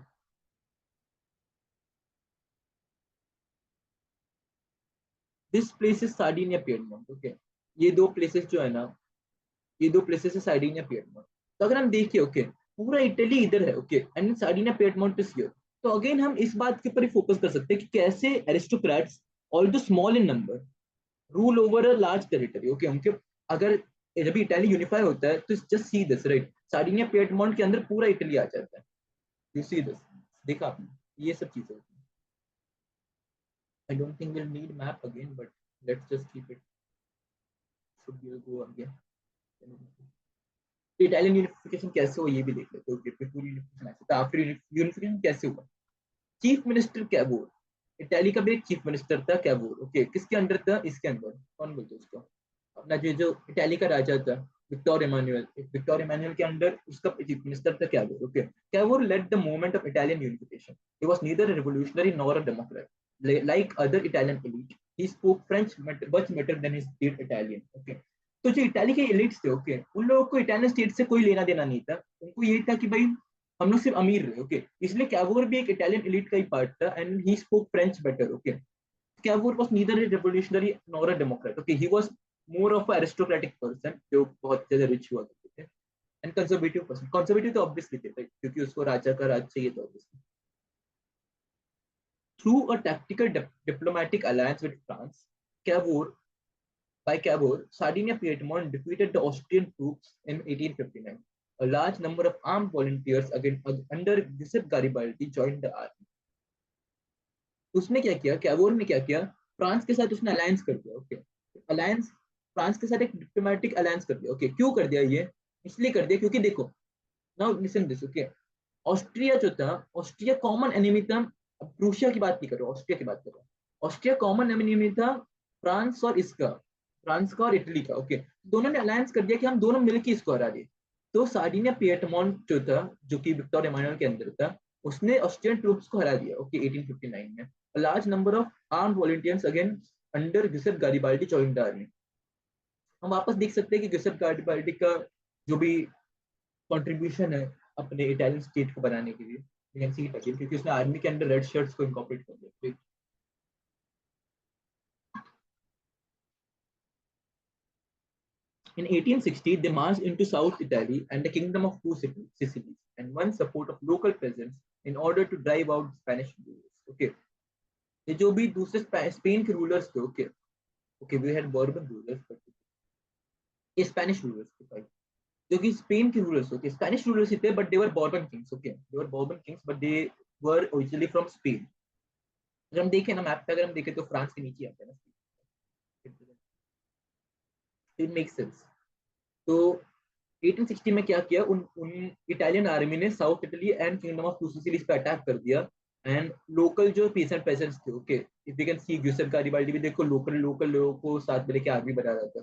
this place is Sardinia Piedmont. Okay, ये दो प्लेसेस जो है ना, ये दो प्लेसेस है सार्डिनिया पिएडमोंट। तो अगर हम देखिए, ओके, पूरा इटली इधर है। Okay, and Sardinia Piedmont is here. तो अगेन हम इस बात के ऊपर ही फोकस कर सकते हैं कि कैसे aristocrats, although small in number, rule over a large territory. Okay, उनके अगर जब इटली यूनिफाई होता है तो just see this, right? Sardinia Piedmont के अंदर पूरा इटली आ जाता है। यू सी दिस, देखा आपने? ये सब चीजें होती हैं। I don't think will need map again, but let's just keep it, should be go again. Italian unification कैसे हुआ ये भी देख लेते हैं। पूरी यूनिफिकेशन ऐसे था, आखिर यूनिफिकेशन कैसे हुआ? चीफ मिनिस्टर कैबोर, इटाली का भी एक चीफ मिनिस्टर था कैबोर। ओके, किसके अंडर था? इसके अंडर कौन बोलते उसको, अपना जो जो इटाली का राजा था, विक्टोर इमानुएल। विक्टोर इमानुएल के अंडर उसका चीफ मिनिस्टर था Cavour. Okay, Cavour led the movement of Italian unification. He was neither a revolutionary nor a democrat. Like other Italian elite, he spoke French much better than his state Italian. Okay, तो जो इटाली के elites थे, okay, उन लोगों को Italian state से कोई लेना देना नहीं था। उनको ये था कि भाई हम लोग सिर्फ अमीर रहे, ओके। इसलिए कैवोर भी एक इटालियन एलिट का ही पार्ट था, and he spoke French better, okay. Cavour was neither A revolutionary nor a Democrat, okay. He was more of a aristocratic person जो बहुत ज्यादा रिच हुआ करते थे, एंड कंजर्वेटिव पर्सन। कंजर्वेटिव तो ऑब्वियसली थे, right? क्योंकि उसको राजा का राज चाहिए था, obviously. Through a tactical diplomatic alliance with France, Cavour, by Cavour, Sardinia-Piedmont defeated the Austrian troops in 1859. A large number of armed volunteers under Giuseppe Garibaldi joined the army. उसने क्या किया, Cavour ने क्या किया, फ्रांस के साथ उसने alliance कर दिया, ओके। अलायंस, फ्रांस के साथ एक डिप्लोमेटिक अलायंस कर दिया, ओके। क्यों कर दिया ये? इसलिए कर दिया क्योंकि देखो, now listen this, okay. Austria जो था, ऑस्ट्रिया कॉमन एनिमी था। अब प्रूशिया की बात नहीं कर रहा, ऑस्ट्रिया की बात कर रहा हूँ। ऑस्ट्रिया कॉमन एनिमी था फ्रांस और इसका, फ्रांस का और इटली का, ओके। दोनों ने अलायंस कर दिया कि हम दोनों मिलकर इसको हरा दिए। तो सार्डिनिया पिएटमोंट जो था, जो कि विक्टोर इमानुएल के अंदर था, उसने ऑस्ट्रियन ट्रूप्स को हरा दिया, ओके, 1859 में। A large number of armed volunteers again under Giuseppe Garibaldi joined the army. हम वापस देख सकते हैं कि गिसेप गारिबाल्डी का जो भी कंट्रीब्यूशन है अपने इटालियन स्टेट को बनाने के लिए, we can see it again, क्योंकि उसने आर्मी के अंदर रेड शर्ट्स को इनकॉर्पोरेट कर दिया। In 1860, they marched into South Italy and the kingdom of two Sicilies, and won support of local peasants in order to drive out Spanish rulers. Okay, ये जो भी दूसरे स्पेन के रूलर्स थे, okay, okay, we had Bourbon rulers, but ये Spanish rulers थे, जो कि स्पेन के रूलर्स, ओके। स्पेनिश रूलर्स ही थे, but they were Bourbon kings, okay. They were Bourbon kings, but they were originally from Spain. अगर हम देखें ना मैप पे, अगर हम देखें तो फ्रांस के नीचे आता है ना, इट मेक सेंस। तो 1860 में क्या किया, उन उन इटालियन आर्मी ने South Italy and kingdom of two Sicilies पे अटैक कर दिया, एंड लोकल जो पीसेंट पेसेंट्स थे, okay, if you can see Giuseppe Garibaldi भी देखो, लोकल लोकल लोगों को साथ में लेके आर्मी बना रहा था।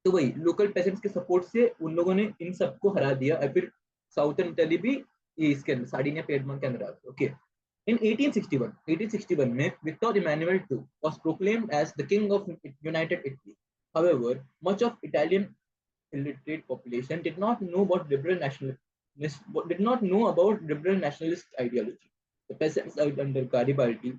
तो वही लोकल पेसेंट्स के सपोर्ट से उन लोगों ने इन सबको हरा दिया, और फिर साउथर्न इटली भी ये इसके अंदर सार्डिनिया पिएडमोंट के अंदर आता है, ओके। In 1861 में Victor Emmanuel II was proclaimed as the king of United Italy. However, much of Italian illiterate population did not know about liberal nationalist ideology. The peasants under Garibaldi,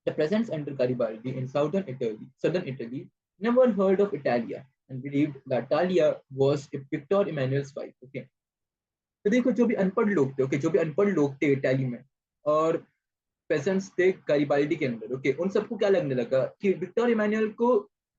the peasants under Garibaldi in southern Italy, never heard of Italia and believed that Italia was Victor Emmanuel's wife. Okay. तो देखो, जो भी अनपढ़ लोग थे, okay, जो भी अनपढ़ लोग थे इटाली में, और पेसेंट्स थे गारिबाल्डी के अंदर, ओके, उन सबको क्या लगने लगा कि विक्टर इमानुएल को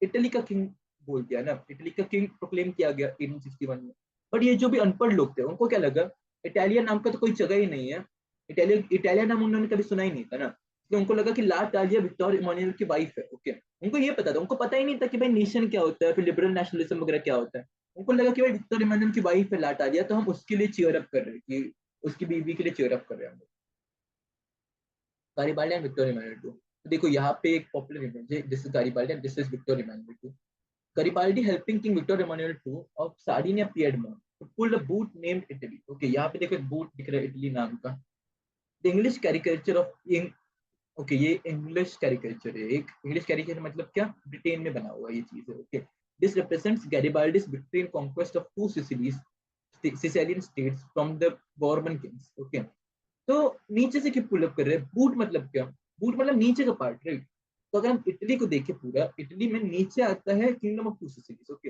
इटली का किंग बोल दिया ना, इटली का किंग प्रोक्लेम किया गया 1861 में। बट ये जो भी अनपढ़ लोग थे, उनको क्या लगा, इटालियन नाम का तो कोई जगह ही नहीं है, इटालियन इटालियन नाम उन्होंने कभी सुना ही नहीं था ना। तो उनको लगा कि ला टालिया विक्टर इमानुएल की वाइफ है, ओके। उनको ये पता था, उनको पता ही नहीं था कि भाई नेशन क्या होता है, फिर लिबरल नेशनलिज्म वगैरह क्या होता है। उनको लगा कि भाई विक्टर इमानुएल की वाइफ है ला टालिया, तो हम उसके लिए चीयर अप कर रहे हैं, कि उसकी बीवी के लिए चीयर अप कर रहे हैं हम। Garibaldi and Victor Emmanuel two, तो देखो यहाँ पे एक पॉपुलर इमेज है, this is Garibaldi and this is Victor Emmanuel two. Garibaldi helping King Victor Emmanuel II of Sardinia Piedmont to pull a boot named Italy. Okay, यहाँ पे देखो एक boot दिख रहा है इटली नाम का। The English caricature of okay, ये इंग्लिश कैरिकेचर है। एक इंग्लिश कैरिकेचर मतलब क्या, ब्रिटेन में बना हुआ ये चीज है, okay. This represents Garibaldi's victory in conquest of two Sicilian states from the Bourbon kings, okay. तो नीचे से क्यों पुल अप कर रहे हैं, बूट मतलब क्या, बूट मतलब नीचे का पार्ट, राइट। तो अगर हम इटली को देखें, पूरा इटली में नीचे आता है kingdom of two Sicilies, okay.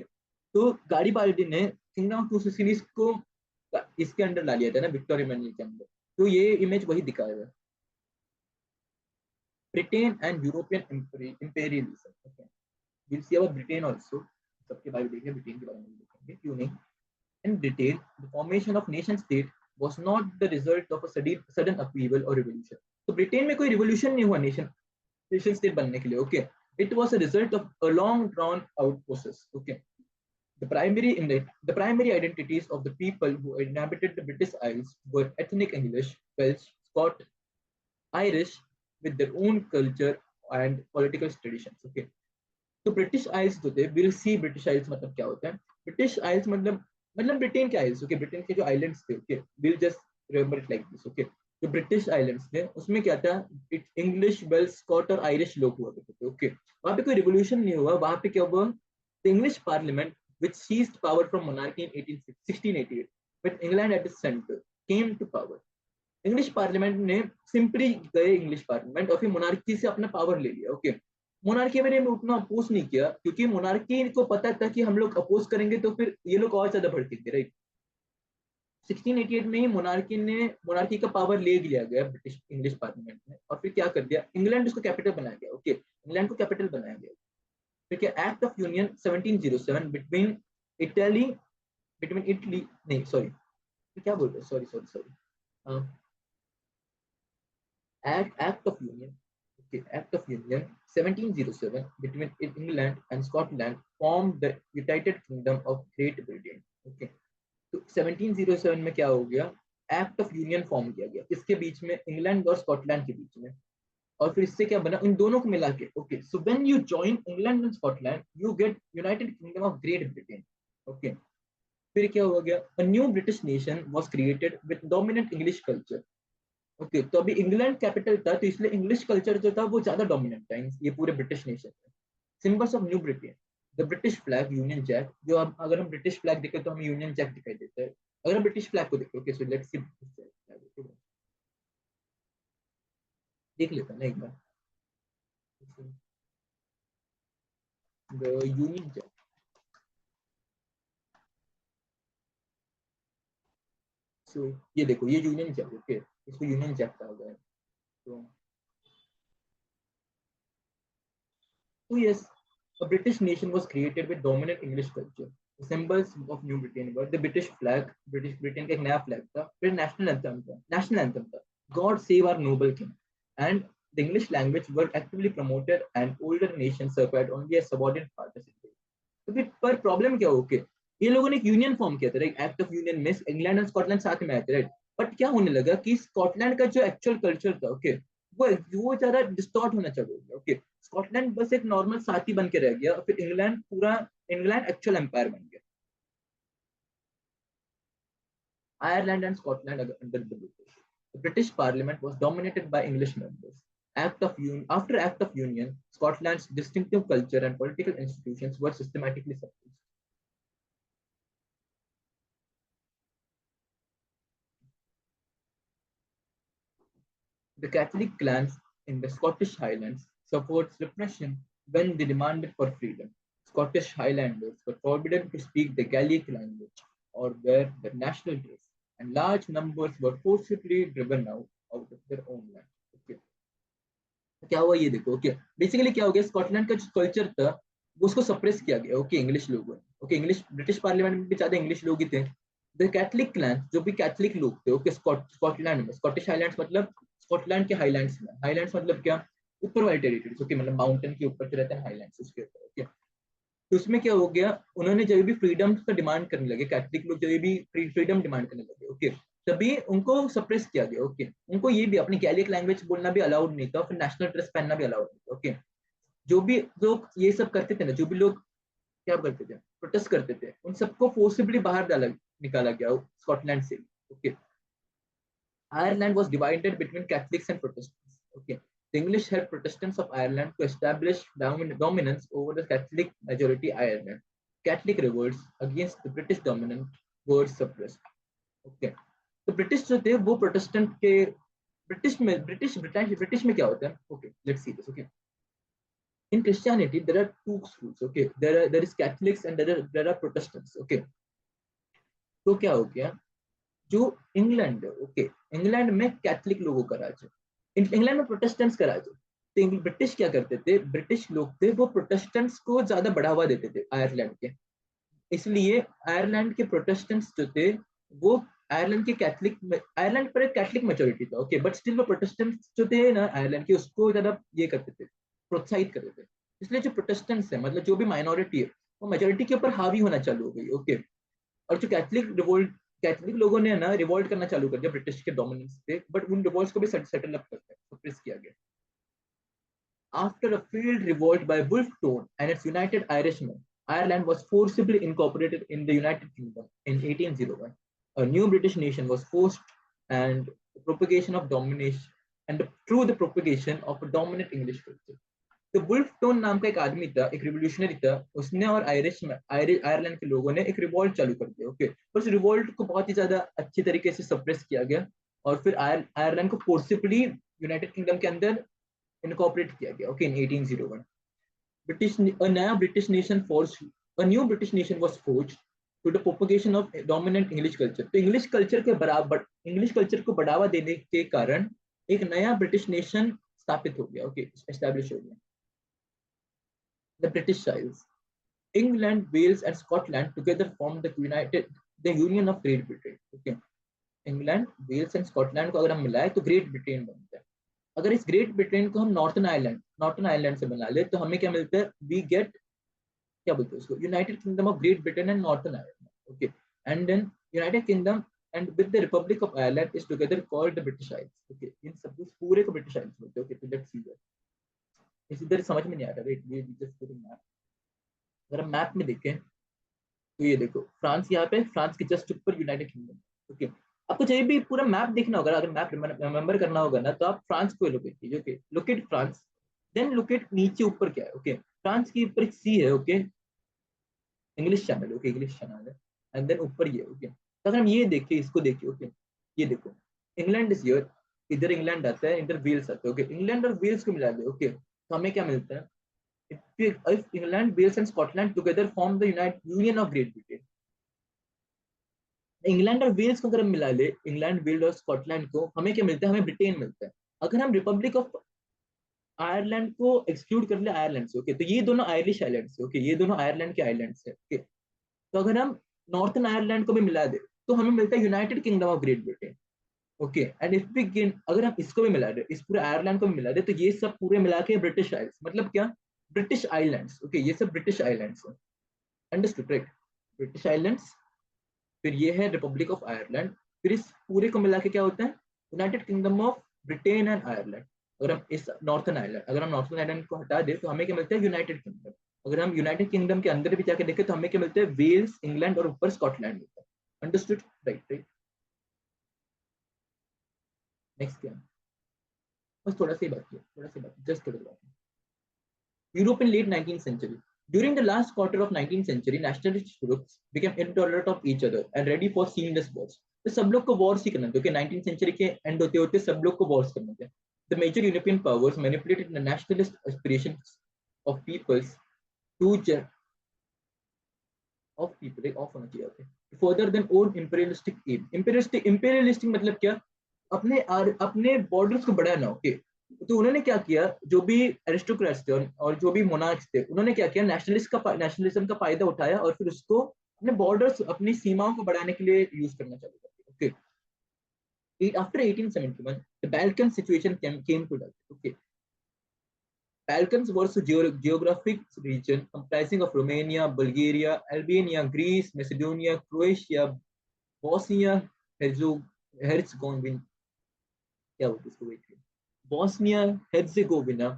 तो गारिबाल्डी ने किंगडम ऑफ टू सिसिलीज को इसके अंडर ला लिया था ना, विक्टोरिया इमानुएल के अंदर। तो ये इमेज वही दिखाया है, Britain and European imperialism, okay. Will see about Britain also, सबके बारे में देखेंगे, ब्रिटेन के बारे में देखेंगे, क्यों नहीं। In detail, the formation of nation state was not the result of a sudden upheaval or revolution. तो ब्रिटेन में कोई रिवोल्यूशन नहीं हुआ नेशन स्टेट बनने के लिए, okay. It was a result of a long drawn out process, okay. The primary identities of the people who inhabited the British Isles were ethnic English, Welsh, Scot, Irish, with their own culture and political traditions, okay. तो British Isles जो थे, will see British Isles मतलब क्या होता है, British Isles मतलब Britain के आइल्स, okay, Britain के जो आइलैंड्स थे, okay, will just remember it like this, okay. जो ब्रिटिश आइलैंड्स थे उसमें क्या था, इट इंग्लिश, वेल्स, स्कॉट और आयरिश लोग हुआ करते थे, ओके। वहां पे कोई रिवोल्यूशन नहीं हुआ, वहां पे क्या हुआ, the English parliament which seized power from monarchy in 1688 with England at its center. came to power. English parliament ने सिंपली गए इंग्लिश पार्लियामेंट और फिर मोनार्की से अपना पावर ले लिया। ओके, मोनार्की में उतना अपोज नहीं किया क्योंकि मोनार्की को पता था कि हम लोग अपोज करेंगे तो फिर ये लोग और ज्यादा भड़केंगे, राइट। 1688 में ही मोनार्की का पावर ले लिया गया ब्रिटिश इंग्लिश पार्लियामेंट में और फिर क्या कर दिया, इंग्लैंड उसको कैपिटल बनाया गया। ओके, इंग्लैंड को कैपिटल बनाया गया। फिर क्या, act of union 1707 Italy between Italy नहीं सॉरी क्या बोल रहे, sorry sorry sorry Act of Union. Okay, Act of Union 1707 between England and Scotland formed the United Kingdom of Great Britain. Okay, तो 1707 में क्या हो गया, एक्ट ऑफ यूनियन फॉर्म किया गया किसके बीच में, इंग्लैंड और स्कॉटलैंड के बीच में। और फिर इससे क्या बना, इन दोनों को मिला के। Okay, so when you join England and Scotland you get United Kingdom of Great Britain. Okay, फिर क्या हुआ गया, a new British nation was created with dominant English culture. Okay, तो अभी इंग्लैंड कैपिटल था तो इसलिए इंग्लिश कल्चर जो था वो ज्यादा डोमिनेंट था ये पूरे ब्रिटिश नेशन में। Symbols of new Britain, the British flag, Union Jack, जो अब अगर हम ब्रिटिश फ्लैग देखें तो हमें यूनियन जैक दिखाई देता है। अगर हम ब्रिटिश फ्लैग को देखें, ओके सो लेट्स सी, देख लेते हैं ना एक बार द यूनियन जैक। सो ये देखो, ये यूनियन जैक। ओके, इसको यूनियन जैक कहा गया है। तो yes, a British nation was created with dominant English culture. The symbols of New Britain were the British flag, British Britain का एक नया flag था, फिर national anthem था, God Save Our Noble King, and the English language were actively promoted and older nations survived only as subordinate participants. तो फिर पर problem क्या हो के, ये लोगों ने एक यूनियन फॉर्म किया था, राइट, एक्ट ऑफ यूनियन में इंग्लैंड और स्कॉटलैंड साथ में आए थे, राइट। बट क्या होने लगा कि स्कॉटलैंड का जो एक्चुअल कल्चर था, ओके, वो ज्यादा डिस्टॉर्ट होना चालू हो गया। ओके, स्कॉटलैंड बस एक नॉर्मल साथी बन के रह गया और फिर इंग्लैंड एक्चुअल एम्पायर बन गया। Ireland and Scotland under the British. The British Parliament was dominated by English members. After Act of Union, Scotland's distinctive culture and political institutions were systematically suppressed. The Catholic clans in the Scottish Highlands suffered repression when they demanded for freedom. Scottish Highlanders were forbidden to speak the Gaelic language or wear their national dress, and large numbers were forcibly driven out of their own land. Okay. क्या हुआ ये देखो। Okay, basically क्या हो गया, Scotland का जो culture था वो उसको सप्रेस किया गया। ओके, इंग्लिश लोगों ने। ओके, इंग्लिश ब्रिटिश पार्लियामेंट में भी ज्यादा इंग्लिश लोग ही थे। द कैथलिक क्लैन, जो भी कैथलिक लोग थे, ओके, स्कॉटलैंड में, स्कॉटिश हाईलैंड्स मतलब स्कॉटलैंड के हाईलैंड्स में, हाईलैंड्स मतलब क्या, ऊपर वाले टेरिटरीज। ओके, मतलब माउंटेन के ऊपर जो रहते हैं हाईलैंड्स, उसके ऊपर। ओके, तो उसमें क्या हो गया, उन्होंने जब भी फ्रीडम का डिमांड करने लगे, कैथलिक लोग जब भी फ्रीडम डिमांड करने लगे, ओके, तभी उनको सप्रेस किया गया। ओके, उनको ये भी अपनी गैलिक लैंग्वेज बोलना भी अलाउड नहीं था, फिर नेशनल ड्रेस पहनना भी अलाउड नहीं था। ओके, जो भी लोग ये सब करते थे ना, जो भी लोग क्या करते थे, प्रोटेस्ट करते थे, उन सबको फोर्सिबली बाहर निकाला गया स्कॉटलैंड से। Okay, Ireland was divided between Catholics and Protestants. Okay, the English helped Protestants of Ireland to establish dominance over the Catholic majority Ireland. Catholic revolts against the British dominant were suppressed. Okay, तो British जो थे वो Protestant के, British में क्या होता है, okay let's see this. Okay, in Christianity there are two schools. Okay, there is Catholics and there are Protestants. Okay, तो क्या हो गया, जो इंग्लैंड है, ओके, इंग्लैंड में कैथलिक लोगों का राज है, इंग्लैंड में प्रोटेस्टेंट्स का राज है। तो ब्रिटिश क्या करते थे, ब्रिटिश लोग थे वो प्रोटेस्टेंट्स को ज्यादा बढ़ावा देते थे आयरलैंड के, इसलिए आयरलैंड के प्रोटेस्टेंट्स जो थे वो आयरलैंड के कैथलिक, आयरलैंड पर एक कैथलिक मेजोरिटी था। ओके, बट स्टिल वो प्रोटेस्टेंट्स जो थे ना आयरलैंड के, उसको ज्यादा ये करते थे, प्रोत्साहित करते थे। इसलिए जो प्रोटेस्टेंट्स है, मतलब जो भी माइनॉरिटी है, वो मेजोरिटी के ऊपर हावी होना चालू हो गई। ओके, और जो कैथलिक लोगों ने ना रिवोल्ट करना चालू कर दिया ब्रिटिश के डोमिनेंस पे, बट उन रिवोल्ट्स को भी सेटल अप करके सप्रेस किया गया। After a failed revolt by Wolfe Tone and its United Irishmen, Ireland was forcibly incorporated in the United Kingdom in 1801. A new British nation was forced, and the propagation of domination and through the propagation of a dominant English culture. तो wolf tone नाम का एक आदमी था, एक revolutionary था, उसने और आयरलैंड के लोगों ने एक रिवोल्ट चालू कर दिया। ओके, उस रिवोल्ट को बहुत ही ज्यादा अच्छी तरीके से सप्रेस किया गया, और फिर आयरलैंड को फोर्सिबली यूनाइटेड किंगडम के अंदर इनकॉर्पोरेट किया गया। ओके, इन 1801 ब्रिटिश a नया British nation forged a new British nation was forged to the propagation of dominant English culture। तो इंग्लिश कल्चर के बराबर, इंग्लिश कल्चर को बढ़ावा देने के कारण एक नया ब्रिटिश नेशन स्थापित हो गया। ओके, एस्टैब्लिश हो गया। The British Isles, England, Wales and Scotland together form the Union of Great Britain. Okay, England, Wales and Scotland को अगर हम मिलाए तो ग्रेट ब्रिटेन बनता है। अगर इस ग्रेट ब्रिटेन को हम नॉर्थन आयरलैंड से बना ले तो हमें क्या मिलता है? वी गेट, क्या बोलते हैं उसको, United Kingdom of Great Britain and Northern Ireland. Okay, and then United Kingdom and with the Republic of Ireland is together called the British Isles. Okay, इन सब कुछ पूरे को ब्रिटिश आइल्स बोलते हैं। ओके, तो लेट्स सी दैट। इस इधर समझ में नहीं आ रहा, राइट? ये जस्ट मैप, अगर हम मैप में देखें तो ये देखो, फ्रांस यहाँ पे, फ्रांस के जस्ट ऊपर यूनाइटेड किंगडम। ओके, आपको चाहिए भी पूरा मैप देखना होगा, अगर मैप रिमेंबर करना होगा ना, तो आप फ्रांस को लोकेट कीजिए। Okay, locate France, then locate नीचे ऊपर क्या है। ओके, फ्रांस के ऊपर एक सी है। Okay, English channel. Okay, English channel है, एंड देन ऊपर ये। ओके, तो अगर हम ये देखिए, इसको देखिए। ओके, ये देखो, इंग्लैंड इज हियर, इधर इंग्लैंड आता है, इधर वेल्स आता है। ओके, इंग्लैंड और वेल्स को मिला दे। ओके, तो हमें क्या मिलता है? if England, Wales and Scotland together form the United Union of Great Britain। England और वेल्स को अगर हम मिला ले, इंग्लैंड, वेल्स और स्कॉटलैंड को, हमें क्या मिलता है? हमें ब्रिटेन मिलता है। अगर हम रिपब्लिक ऑफ आयरलैंड को एक्सक्लूड कर ले आयरलैंड से, ओके, तो ये दोनों आयरिश आइलैंड से, ओके, ये दोनों आयरलैंड के आइलैंड से। ओके, तो अगर हम नॉर्थन आयरलैंड को भी मिला दे तो हमें मिलता है United Kingdom of Great Britain. Okay, and if we gain, अगर हम इसको भी मिला दे, इस पूरे आयरलैंड को भी मिला दे, तो ये सब पूरे मिला के ब्रिटिश आइल्स, मतलब क्या? British islands. ओके, ये सब ब्रिटिश आइलैंड्स हैं। Understood, right? ब्रिटिश आइलैंड्स, फिर ये है रिपब्लिक ऑफ आयरलैंड, फिर इस पूरे को मिला के क्या होता है? United Kingdom of Britain and Ireland. अगर हम इस नॉर्थन आयरलैंड, अगर हम नॉर्थन आयरलैंड को हटा दे तो हमें क्या मिलता है? United kingdom. अगर हम यूनाइटेड किंगडम के अंदर भी जाके देखें तो हमें क्या मिलता है? वेल्स, इंग्लैंड और ऊपर स्कॉटलैंड मिलता है। Understood, right? राइट, नेक्स्ट क्या? बस थोड़ा सी बात किया, थोड़ा सी बात, जस्ट थोड़ी बात। Europe in late 19th century. During the last quarter of 19th century, nationalist groups became intolerant of each other and ready for seamless wars. तो सब लोग को वॉर्स ही करना था, क्योंकि 19th सेंचुरी के एंड होते होते सब लोग को वॉर्स करना था। The major European powers manipulated the nationalist aspirations of peoples to of people, एक ऑफ होना चाहिए यहाँ पे, further than own imperialistic aim। imperialistic मतलब क्या? अपने बॉर्डर्स को बढ़ाना। ओके, तो उन्होंने क्या किया? जो भी एरिस्टोक्रेट्स थे और जो भी मोनार्क्स थे, उन्होंने क्या किया? नेशनलिज्म का फायदा उठाया और फिर उसको अपने बॉर्डर्स, अपनी सीमाओं को बढ़ाने के लिए यूज करना चालू कर दिया। Okay, after 1871 the Balkan situation came to light। okay, Balkans was a geographic region comprising of Romania, Bulgaria, Albania, Greece, Macedonia, Croatia, Bosnia, Herzegovina, क्या बोलते हैं इसको, wait, Bosnia, Herzegovina,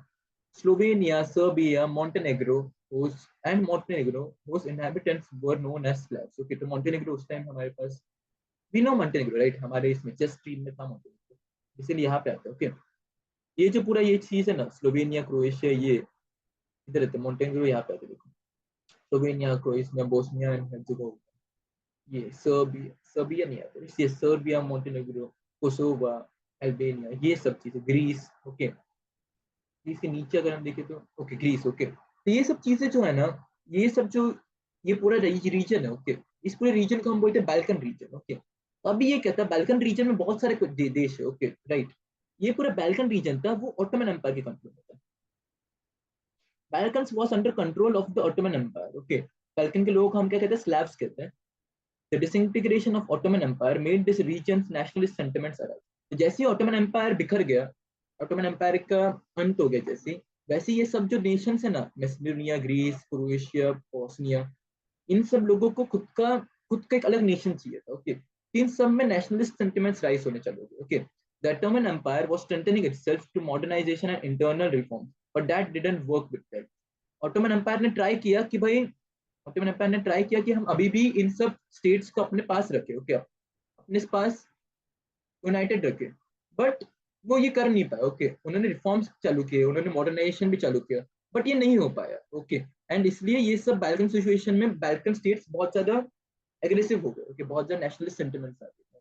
Slovenia, Serbia, Montenegro, whose inhabitants were known as Slavs। Okay, तो Montenegro उस time हमारे पास, we know Montenegro, right? हमारे इसमें chess team में था Montenegro, इसीलिए यहाँ पे आता है। ओके, ये जो पूरा ये चीज है ना, स्लोवेनिया, क्रोएशिया, ये इधर रहते, मोंटेनेग्रो यहाँ पे आते, देखो, Slovenia, Croatia, Bosnia and Herzegovina, ये सर्बिया, सर्बिया नहीं आता, ये सर्बिया, मोंटेनेग्रो, कोसोवा, अल्बानिया, ये सब चीजें, ग्रीस। ओके, इसके नीचे अगर हम देखें तो, ओके, ग्रीस। ओके, तो ये सब चीजें जो है ना, ये सब जो, ये पूरा रीजन है। ओके, इस पूरे रीजन को हम बोलते हैं बैल्कन रीजन। ओके, अभी ये कहता है बैल्कन रीजन में बहुत सारे देश है। ओके, राइट, ये पूरा बैल्कन रीजन था वो ऑटोमन एम्पायर के कंट्रोल में था। Balkans was under control of the Ottoman Empire। Okay, Balkan के लोग हम क्या कहते हैं? Slavs कहते हैं। The disintegration of Ottoman Empire made this region's nationalist sentiments arise। तो जैसे ही ऑटोमन एम्पायर बिखर गया, ऑटोमन एम्पायर का अंत हो गया, जैसे वैसे ये सब जो नेशंस है ना, मैसेडोनिया, ग्रीस, क्रोएशिया, बोस्निया, इन सब लोगों को खुद का एक अलग नेशन चाहिए था। ओके, इन सब में नेशनलिस्ट सेंटिमेंट्स राइज होने चले गए। Okay, the Ottoman Empire was strengthening itself to modernization and internal reform, but that didn't work with that. Ottoman empire ने ट्राई किया कि भाई, ऑटोमन एम्पायर ने ट्राई किया कि हम अभी भी इन सब स्टेट्स को अपने पास रखे। ओके, अपने पास यूनाइटेड रखे, बट वो ये कर नहीं पाए। ओके, उन्होंने रिफॉर्म्स चालू किए, उन्होंने मॉडर्नाइजेशन भी चालू किया, बट ये नहीं हो पाया, ओके। एंड इसलिए ये सब बैल्कन सिचुएशन में बैल्कन स्टेट्स बहुत ज्यादा एग्रेसिव हो गए, ओके, बहुत ज्यादा नेशनलिस्ट सेंटिमेंट्स आ गए।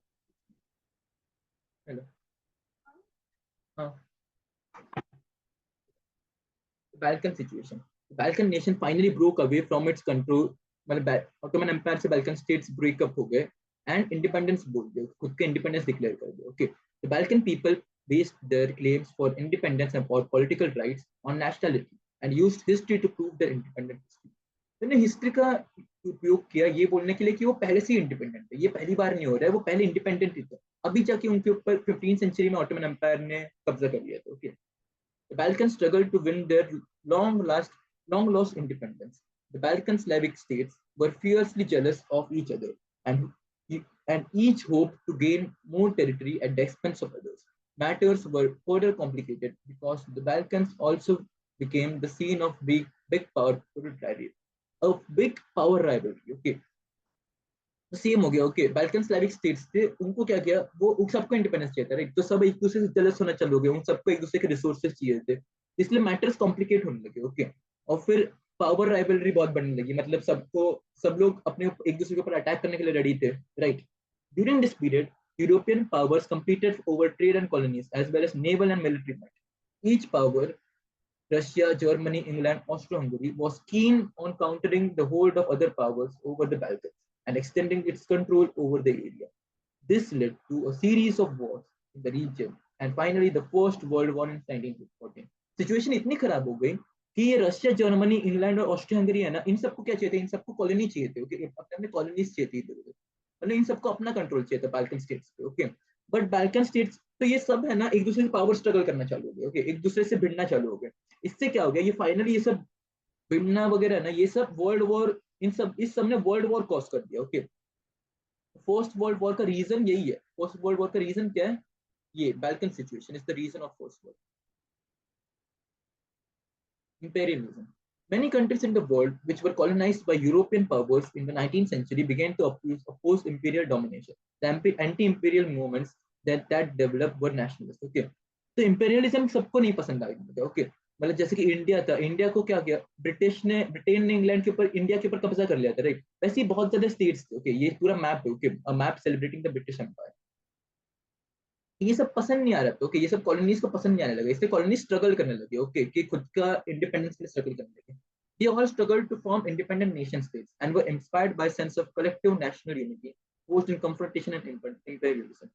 हेलो। हाँ। Balkan situation. The Balkan nation finally broke away from its control, मतलब Ottoman Empire से Balkan states break up हो गए and independence बोल दिया, खुद के independence declare कर दिया, okay. The Balkan people based their claims for independence and for political rights on nationality and used history to prove their independence. मैंने हिस्ट्री का उपयोग किया ये बोलने के लिए कि वो पहले से ही इंडिपेंडेंट है, ये पहली बार नहीं हो रहा है, वो पहले इंडिपेंडेंट ही थे, अभी जाके उनके ऊपर 15th सेंचुरी में ऑटोमन एम्पायर ने कब्जा कर लिया था, okay. The Balkans struggled to win their long lost independence. The Balkan Slavic states were fiercely jealous of each other and, and each hoped to gain more territory at the expense of others. Matters were further complicated because the Balkans also became the scene of big power rivalry. A big power rivalry. Okay, same हो गया, okay. Balkan Slavic states थे, उनको क्या किया, वो सबको independence चाहिए था, राइट, तो सब एक दूसरे से जेलस होना चालू हो गया, उन सबको एक दूसरे के रिसोर्सेज चाहिए थे, इसलिए मैटर्स कॉम्प्लिकेट होने लगे, ओके। और फिर पावर राइवलरी बहुत बढ़ने लगी, मतलब सब लोग अपने एक दूसरे के ऊपर अटैक करने के लिए रेडी थे, right. During this period European powers competed over trade and colonies as well as naval and military might. Each power, Russia, Germany, England, Austro-Hungary, was keen on countering the hold of other powers over the Balkans and extending its control over the area. This led to a series of wars in the region and finally the First World War in 1914. Situation इतनी खराब हो गई कि ये Russia, Germany, England और Austria Hungary है ना, इन सबको क्या चाहिए थे, इन सबको कॉलोनी चाहिए थे, ओके, अपने अपने कॉलोनीज चाहिए थी इधर उधर, मतलब इन सबको अपना कंट्रोल चाहिए था बाल्कन स्टेट्स पे, ओके। बट बाल्कन स्टेट्स तो ये सब है ना एक दूसरे से पावर स्ट्रगल करना चालू हो गया, ओके, एक दूसरे से भिड़ना चालू हो गया। इससे क्या हो गया, ये फाइनली ये सब भिड़ना वगैरह है ना, ये सब वर्ल्ड वॉर, इस सब ने वर्ल्ड वॉर कॉज कर दिया, ओके। फर्स्ट वर्ल्ड वॉर का रीजन यही है, फर्स्ट वर्ल्ड वॉर का रीजन क्या है, ये Balkan situation is the reason of first world. Imperialism. Many countries in the world which were colonized by European powers in the 19th century began to oppose imperial domination. The anti-imperial movements that developed were nationalist. Okay, तो imperialism सबको नहीं पसंद आएगा, okay, मतलब जैसे कि India था, India को क्या किया, ब्रिटेन ने इंग्लैंड के ऊपर, इंडिया के ऊपर कब्जा कर लिया था, राइट। वैसे ही बहुत ज्यादा स्टेट्स थे, ओके, ये पूरा मैप है, okay, a map celebrating the British Empire. ये सब पसंद नहीं आ रहा था, ओके, ये सब कॉलोनीज को पसंद नहीं आने लगा, इसलिए कॉलोनीज स्ट्रगल करने लगे, ओके, कि खुद का इंडिपेंडेंस के लिए स्ट्रगल करने लगे। They all struggled to form independent nation states and were inspired by a sense of collective national unity, posed in confrontation and imperialism.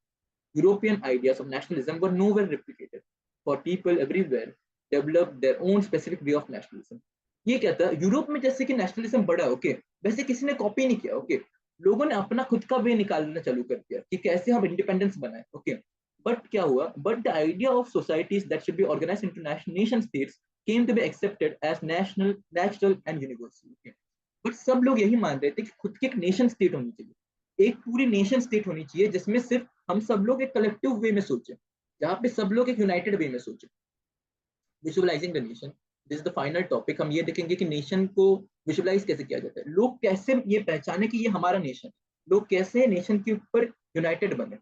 European ideas of nationalism were nowhere replicated, for people everywhere developed their own specific way of nationalism. ये क्या था, Europe में जैसे कि nationalism बढ़ा, okay, वैसे किसी ने कॉपी नहीं किया, ओके, लोगों ने अपना खुद का वे निकालना चालू कर दिया कि कैसे हम इंडिपेंडेंस बनाए, ओके। बट क्या हुआ, but the idea of societies that should be organised into nation states came to be accepted as national, natural and universal. Okay? But सब लोग यही मान रहे थे कि खुद की एक नेशन स्टेट होनी चाहिए, एक पूरी नेशन स्टेट होनी चाहिए जिसमें सिर्फ हम सब लोग एक कलेक्टिव वे में सोचें, जहाँ पे सब लोग एक यूनाइटेड वे में सोचें। Visualising the nation, this is the final topic. हम ये देखेंगे कि नेशन को विजुअलाइज कैसे किया जाता है, लोग कैसे ये पहचाने कि ये हमारा नेशन, लोग कैसे नेशन के ऊपर यूनाइटेड बने।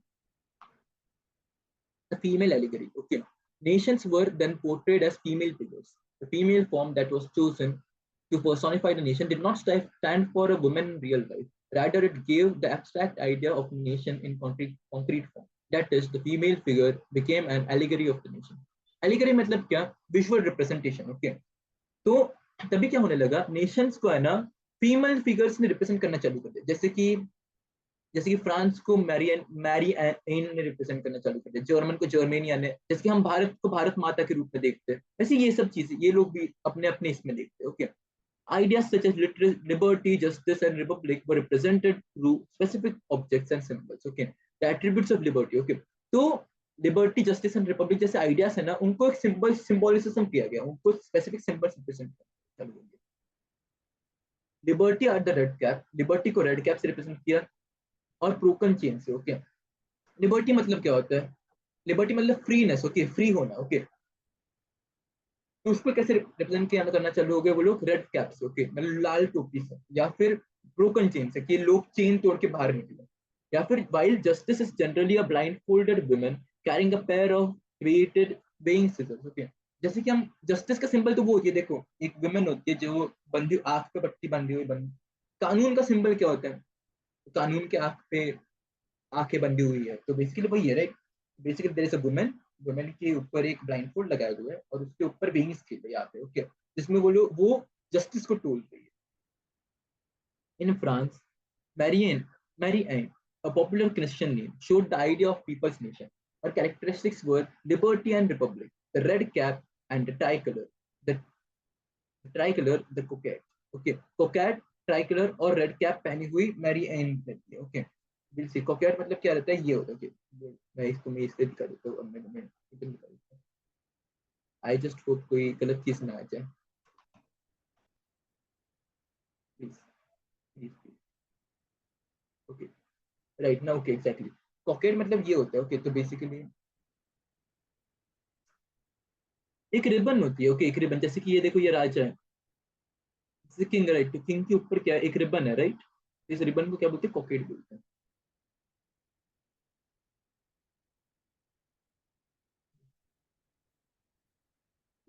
The female allegory. Okay. Nations were then portrayed as female figures. The female form that was chosen to personify the nation did not stand for a woman in real life. Rather, it gave the abstract idea of nation in concrete form. That is, the female figure became an allegory of the nation. Allegory मतलब क्या? Visual representation. Okay. तो तभी क्या होने लगा, Nations को है ना फीमेल फिगर्स ने रिप्रेजेंट करना चालू कर दिया, जैसे कि फ्रांस को मैरी एन ने रिप्रेजेंट करना चालू कर दिया, जर्मन को जर्मेनिया ने, जैसे कि हम भारत को भारत माता के रूप में देखते हैं, वैसे ये सब चीजें ये लोग भी अपने अपने इसमें देखते हैं, okay. Ideas such as liberty, justice, and republic were represented through specific objects and symbols. Okay, the attributes of liberty. Okay, तो लिबर्टी, जस्टिस एंड रिपब्लिक जैसे आइडियाज है ना, उनको एक सिंबलिज्म किया गया, उनको स्पेसिफिक सिंबल्स रिप्रेजेंट कर liberty are the red cap, liberty को रेड कैप से रिप्रेजेंट किया और ब्रोकन चेन से, ओके। लिबर्टी मतलब क्या होता है, लिबर्टी मतलब फ्रीनेस, ओके, फ्री होना, ओके। तो उसको कैसे रिप्रेजेंट किया करना चालू हो गए वो लोग, रेड कैप से, ओके, मतलब लाल टोपी से, या फिर ब्रोकन चेन से कि लोग चेन तोड़ के बाहर निकले, या फिर while justice is generally a blindfolded women carrying a pair of weighted weighing scissors, okay. जैसे कि हम जस्टिस का सिंबल तो वो होती है, देखो एक वुमेन होती है जो बंधी आंख पे पट्टी बंधी हुई बंदी। कानून का सिंबल क्या होता है? कानून के आंख पे आंखें बंधी हुई है, तो बेसिकली वही है right. Basically there is a women, women के ऊपर एक ब्लाइंडफोल्ड लगाया हुआ है और उसके ऊपर विंग्स थी यहाँ पे, ओके, जिसमें वो लोग वो जस्टिस को टोल रही है। In France, Marianne Marie a popular Christian name, showed the idea of people's nation. Her characteristics were liberty and republic, the red cap and the tricolor, the the coquette. Okay, coquette, tricolor और red cap पहनी हुई Mary N रहती है। Okay, दिल से coquette मतलब क्या रहता है, ये होता है कि मैं इससे दिखा देता हूँ, अब मैं दिखा देता हूँ। आई जस्ट होप कोई गलत चीज ना आ जाए, please please please. Okay, right ना, ओके एग्जैक्टली। coquette मतलब ये होता है, ओके, तो बेसिकली एक रिबन होती है, ओके, एक रिबन, जैसे कि ये देखो, ये राजा है, किंग, राइट, तो किंग के ऊपर क्या है, एक रिबन है, राइट। इस रिबन को क्या बोलते हैं, कॉकेट बोलते हैं।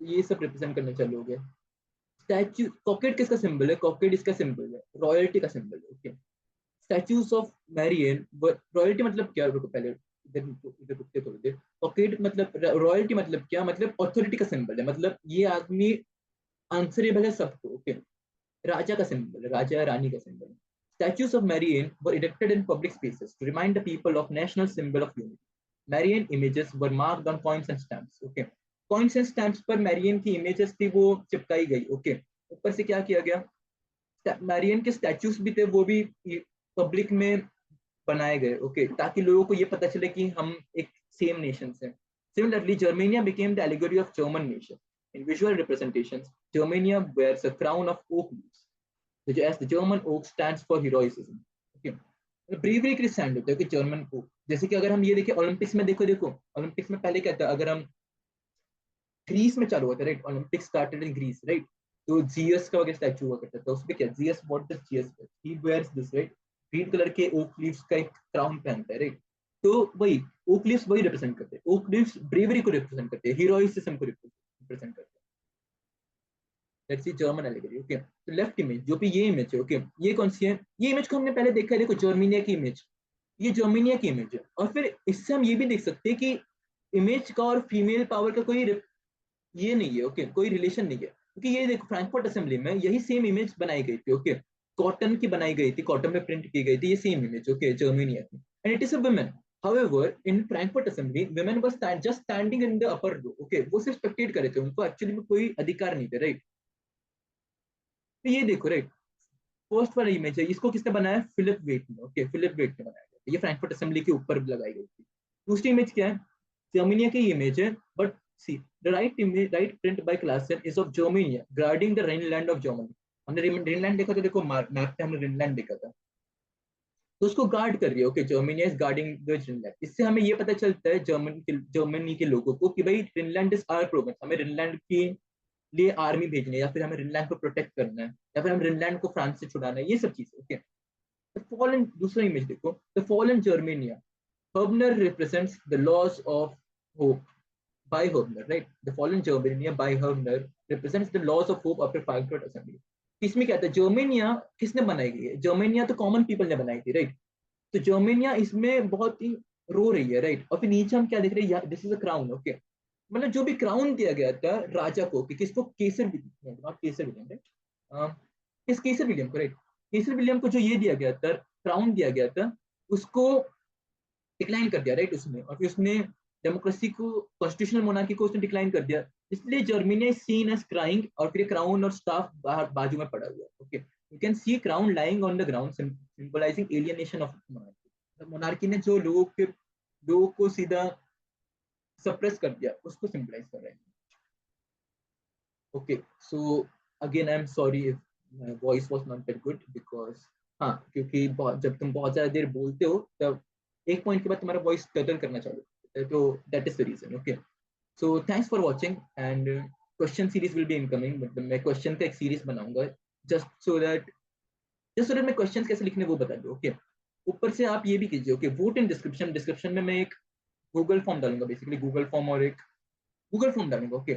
तो ये सब रिप्रेजेंट करना चालू हो गया। स्टैचू, कॉकेट किसका सिंबल है, कॉकेट इसका सिंबल है, रॉयल्टी का सिंबल है, okay. Statues of Marianne, royalty मतलब क्या, रुको पहले इधर इधर रुकते थोड़ी देर। कॉकेट मतलब रॉयल्टी मतलब क्या, मतलब ऑथोरिटी का सिंबल है, मतलब ये आदमी आंसरेबल है सबको, ओके। राजा का सिंबल है, राजा या रानी का सिंबल है। Statues of Marianne were erected in public spaces to remind the people of national symbol of unity. Marianne images were marked on coins and stamps. Okay. Coins and stamps पर Marianne की images थी, वो चिपकाई गई, okay. ऊपर से क्या किया गया, मैरियन के स्टैचूज भी थे, वो भी पब्लिक में बनाए गए, ओके, ताकि लोगों को ये पता चले कि हम एक सेम नेशन से। Similarly, Germania became the allegory of German nation. In visual representations, Germania wears a crown of oak leaves, which as the German oak stands for heroism. Okay. Bravery के लिए स्टैंड होता है कि German okay, जैसे कि अगर हम ये देखें ओलंपिक्स में, देखो देखो ओलंपिक्स में पहले क्या था, अगर हम ग्रीस में चालू हुआ था, right, Olympic started in Greece, right. तो जीएस का वगैरह स्टैचू हुआ करता था, उसमें क्या, Zeus, what does Zeus, he wears this, right, green colour के ओक लीव्स का एक क्राउन पहनता है, राइट। तो वही ओक लीव्स वही रिप्रेजेंट करते हैं, ओक लीव्स ब्रेवरी को रिप्रेजेंट करते हैं, हीरोइज्म को रिप्रेजेंट करते हैं। Let's see German allegory, okay. तो लेफ्ट इमेज जो भी ये इमेज है, ओके, ये कौन सी है, ये इमेज को हमने पहले देखा है, देखो जर्मनिया की इमेज, ये जर्मनिया की इमेज है। और फिर इससे हम ये भी देख सकते हैं कि इमेज का और फीमेल पावर का कोई ये नहीं है, ओके, कोई रिलेशन नहीं है, क्योंकि ये देखो फ्रैंकफर्ट असेंबली में यही सेम इमेज बनाई गई थी, ओके, कॉटन की बनाई गई थी, कॉटन में प्रिंट की गई थी ये सेम इमेज, ओके, जर्मनिया की, and it is a women. However, in Frankfurt Assembly, women were just standing in the upper row. Okay, वो सिर्फ स्पेक्टेट करे थे, उनको एक्चुअली में कोई अधिकार नहीं थे, राइट। तो ये देखो, राइट, फर्स्ट वाला इमेज है, इसको किसने बनाया, फिलिप वेट ने, ओके, फिलिप वेट ने बनाया गया, ये फ्रैंकफर्ट असेंबली के ऊपर लगाई गई थी। दूसरी इमेज क्या है, जर्मनिया की इमेज है, but see the right image, right print by Clasen is of Germania guarding the Rhineland of Germany. हमने रेनलैंड देखा था, देखो मैप पे हमने रेनलैंड देखा था, तो उसको गार्ड कर रही है, okay, Germany is guarding the Rhineland. इससे हमें ये पता चलता है जर्मनी के लोगों को कि भाई रेनलैंड इज आवर प्रोविंस, हमें रेनलैंड की लिए आर्मी भेजनी है, या फिर हमें रिनलैंड को प्रोटेक्ट करना है, या फिर हम रिनलैंड को फ्रांस से छुड़ाना है, ये सब चीजें, ओके। फॉलन, दूसरा इमेज देखो, the fallen Germania, Hubner represents the loss of hope by Hubner, right, the fallen Germania by Hubner represents the loss of hope after Frankfurt assembly. इसमें क्या था, जर्मेनिया किसने बनाई गई है, जर्मेनिया तो कॉमन पीपल ने बनाई थी, राइट। तो जर्मेनिया इसमें बहुत ही रो रही है, राइट। और फिर नीचे हम क्या देख रहे हैं, this is a crown, okay, मतलब जो भी क्राउन दिया गया था राजा को, कि किसको, Kaiser William, not Kaiser William, right, किस केसर विलियम को, राइट, केसर विलियम को जो ये दिया गया था, क्राउन दिया गया था, उसको डिक्लाइन कर दिया, राइट, उसने, और फिर उसने डेमोक्रेसी को, कॉन्स्टिट्यूशनल मोनार्की को उसने डिक्लाइन कर दिया। इसलिए Germany is seen as crying, और फिर क्राउन और स्टाफ बाहर बाजू में पड़ा हुआ है, okay. You can C crown lying on the ground, symbolising alienation of monarchy. Monarchy ने जो लोगों को सीधा सप्रेस कर दिया, उसको सिंबलाइज कर रहे हैं। Okay, so again I am sorry if my voice was not that good, because हाँ, क्योंकि जब तुम बहुत ज्यादा देर बोलते हो, तब एक पॉइंट के बाद तुम्हारा वॉइस टर्टल करना चालू होता है, तो that is the reason, okay. So thanks for watching, and question series will be incoming, मतलब मैं क्वेश्चन का एक सीरीज बनाऊंगा, जस्ट सो दैट मैं क्वेश्चन कैसे लिखने वो बता दूं, ओके। ऊपर से आप ये भी कीजिए, okay, vote in description, description में मैं एक गूगल फॉर्म डालूंगा, बेसिकली गूगल फॉर्म, और एक गूगल फॉर्म डालूंगा, ओके।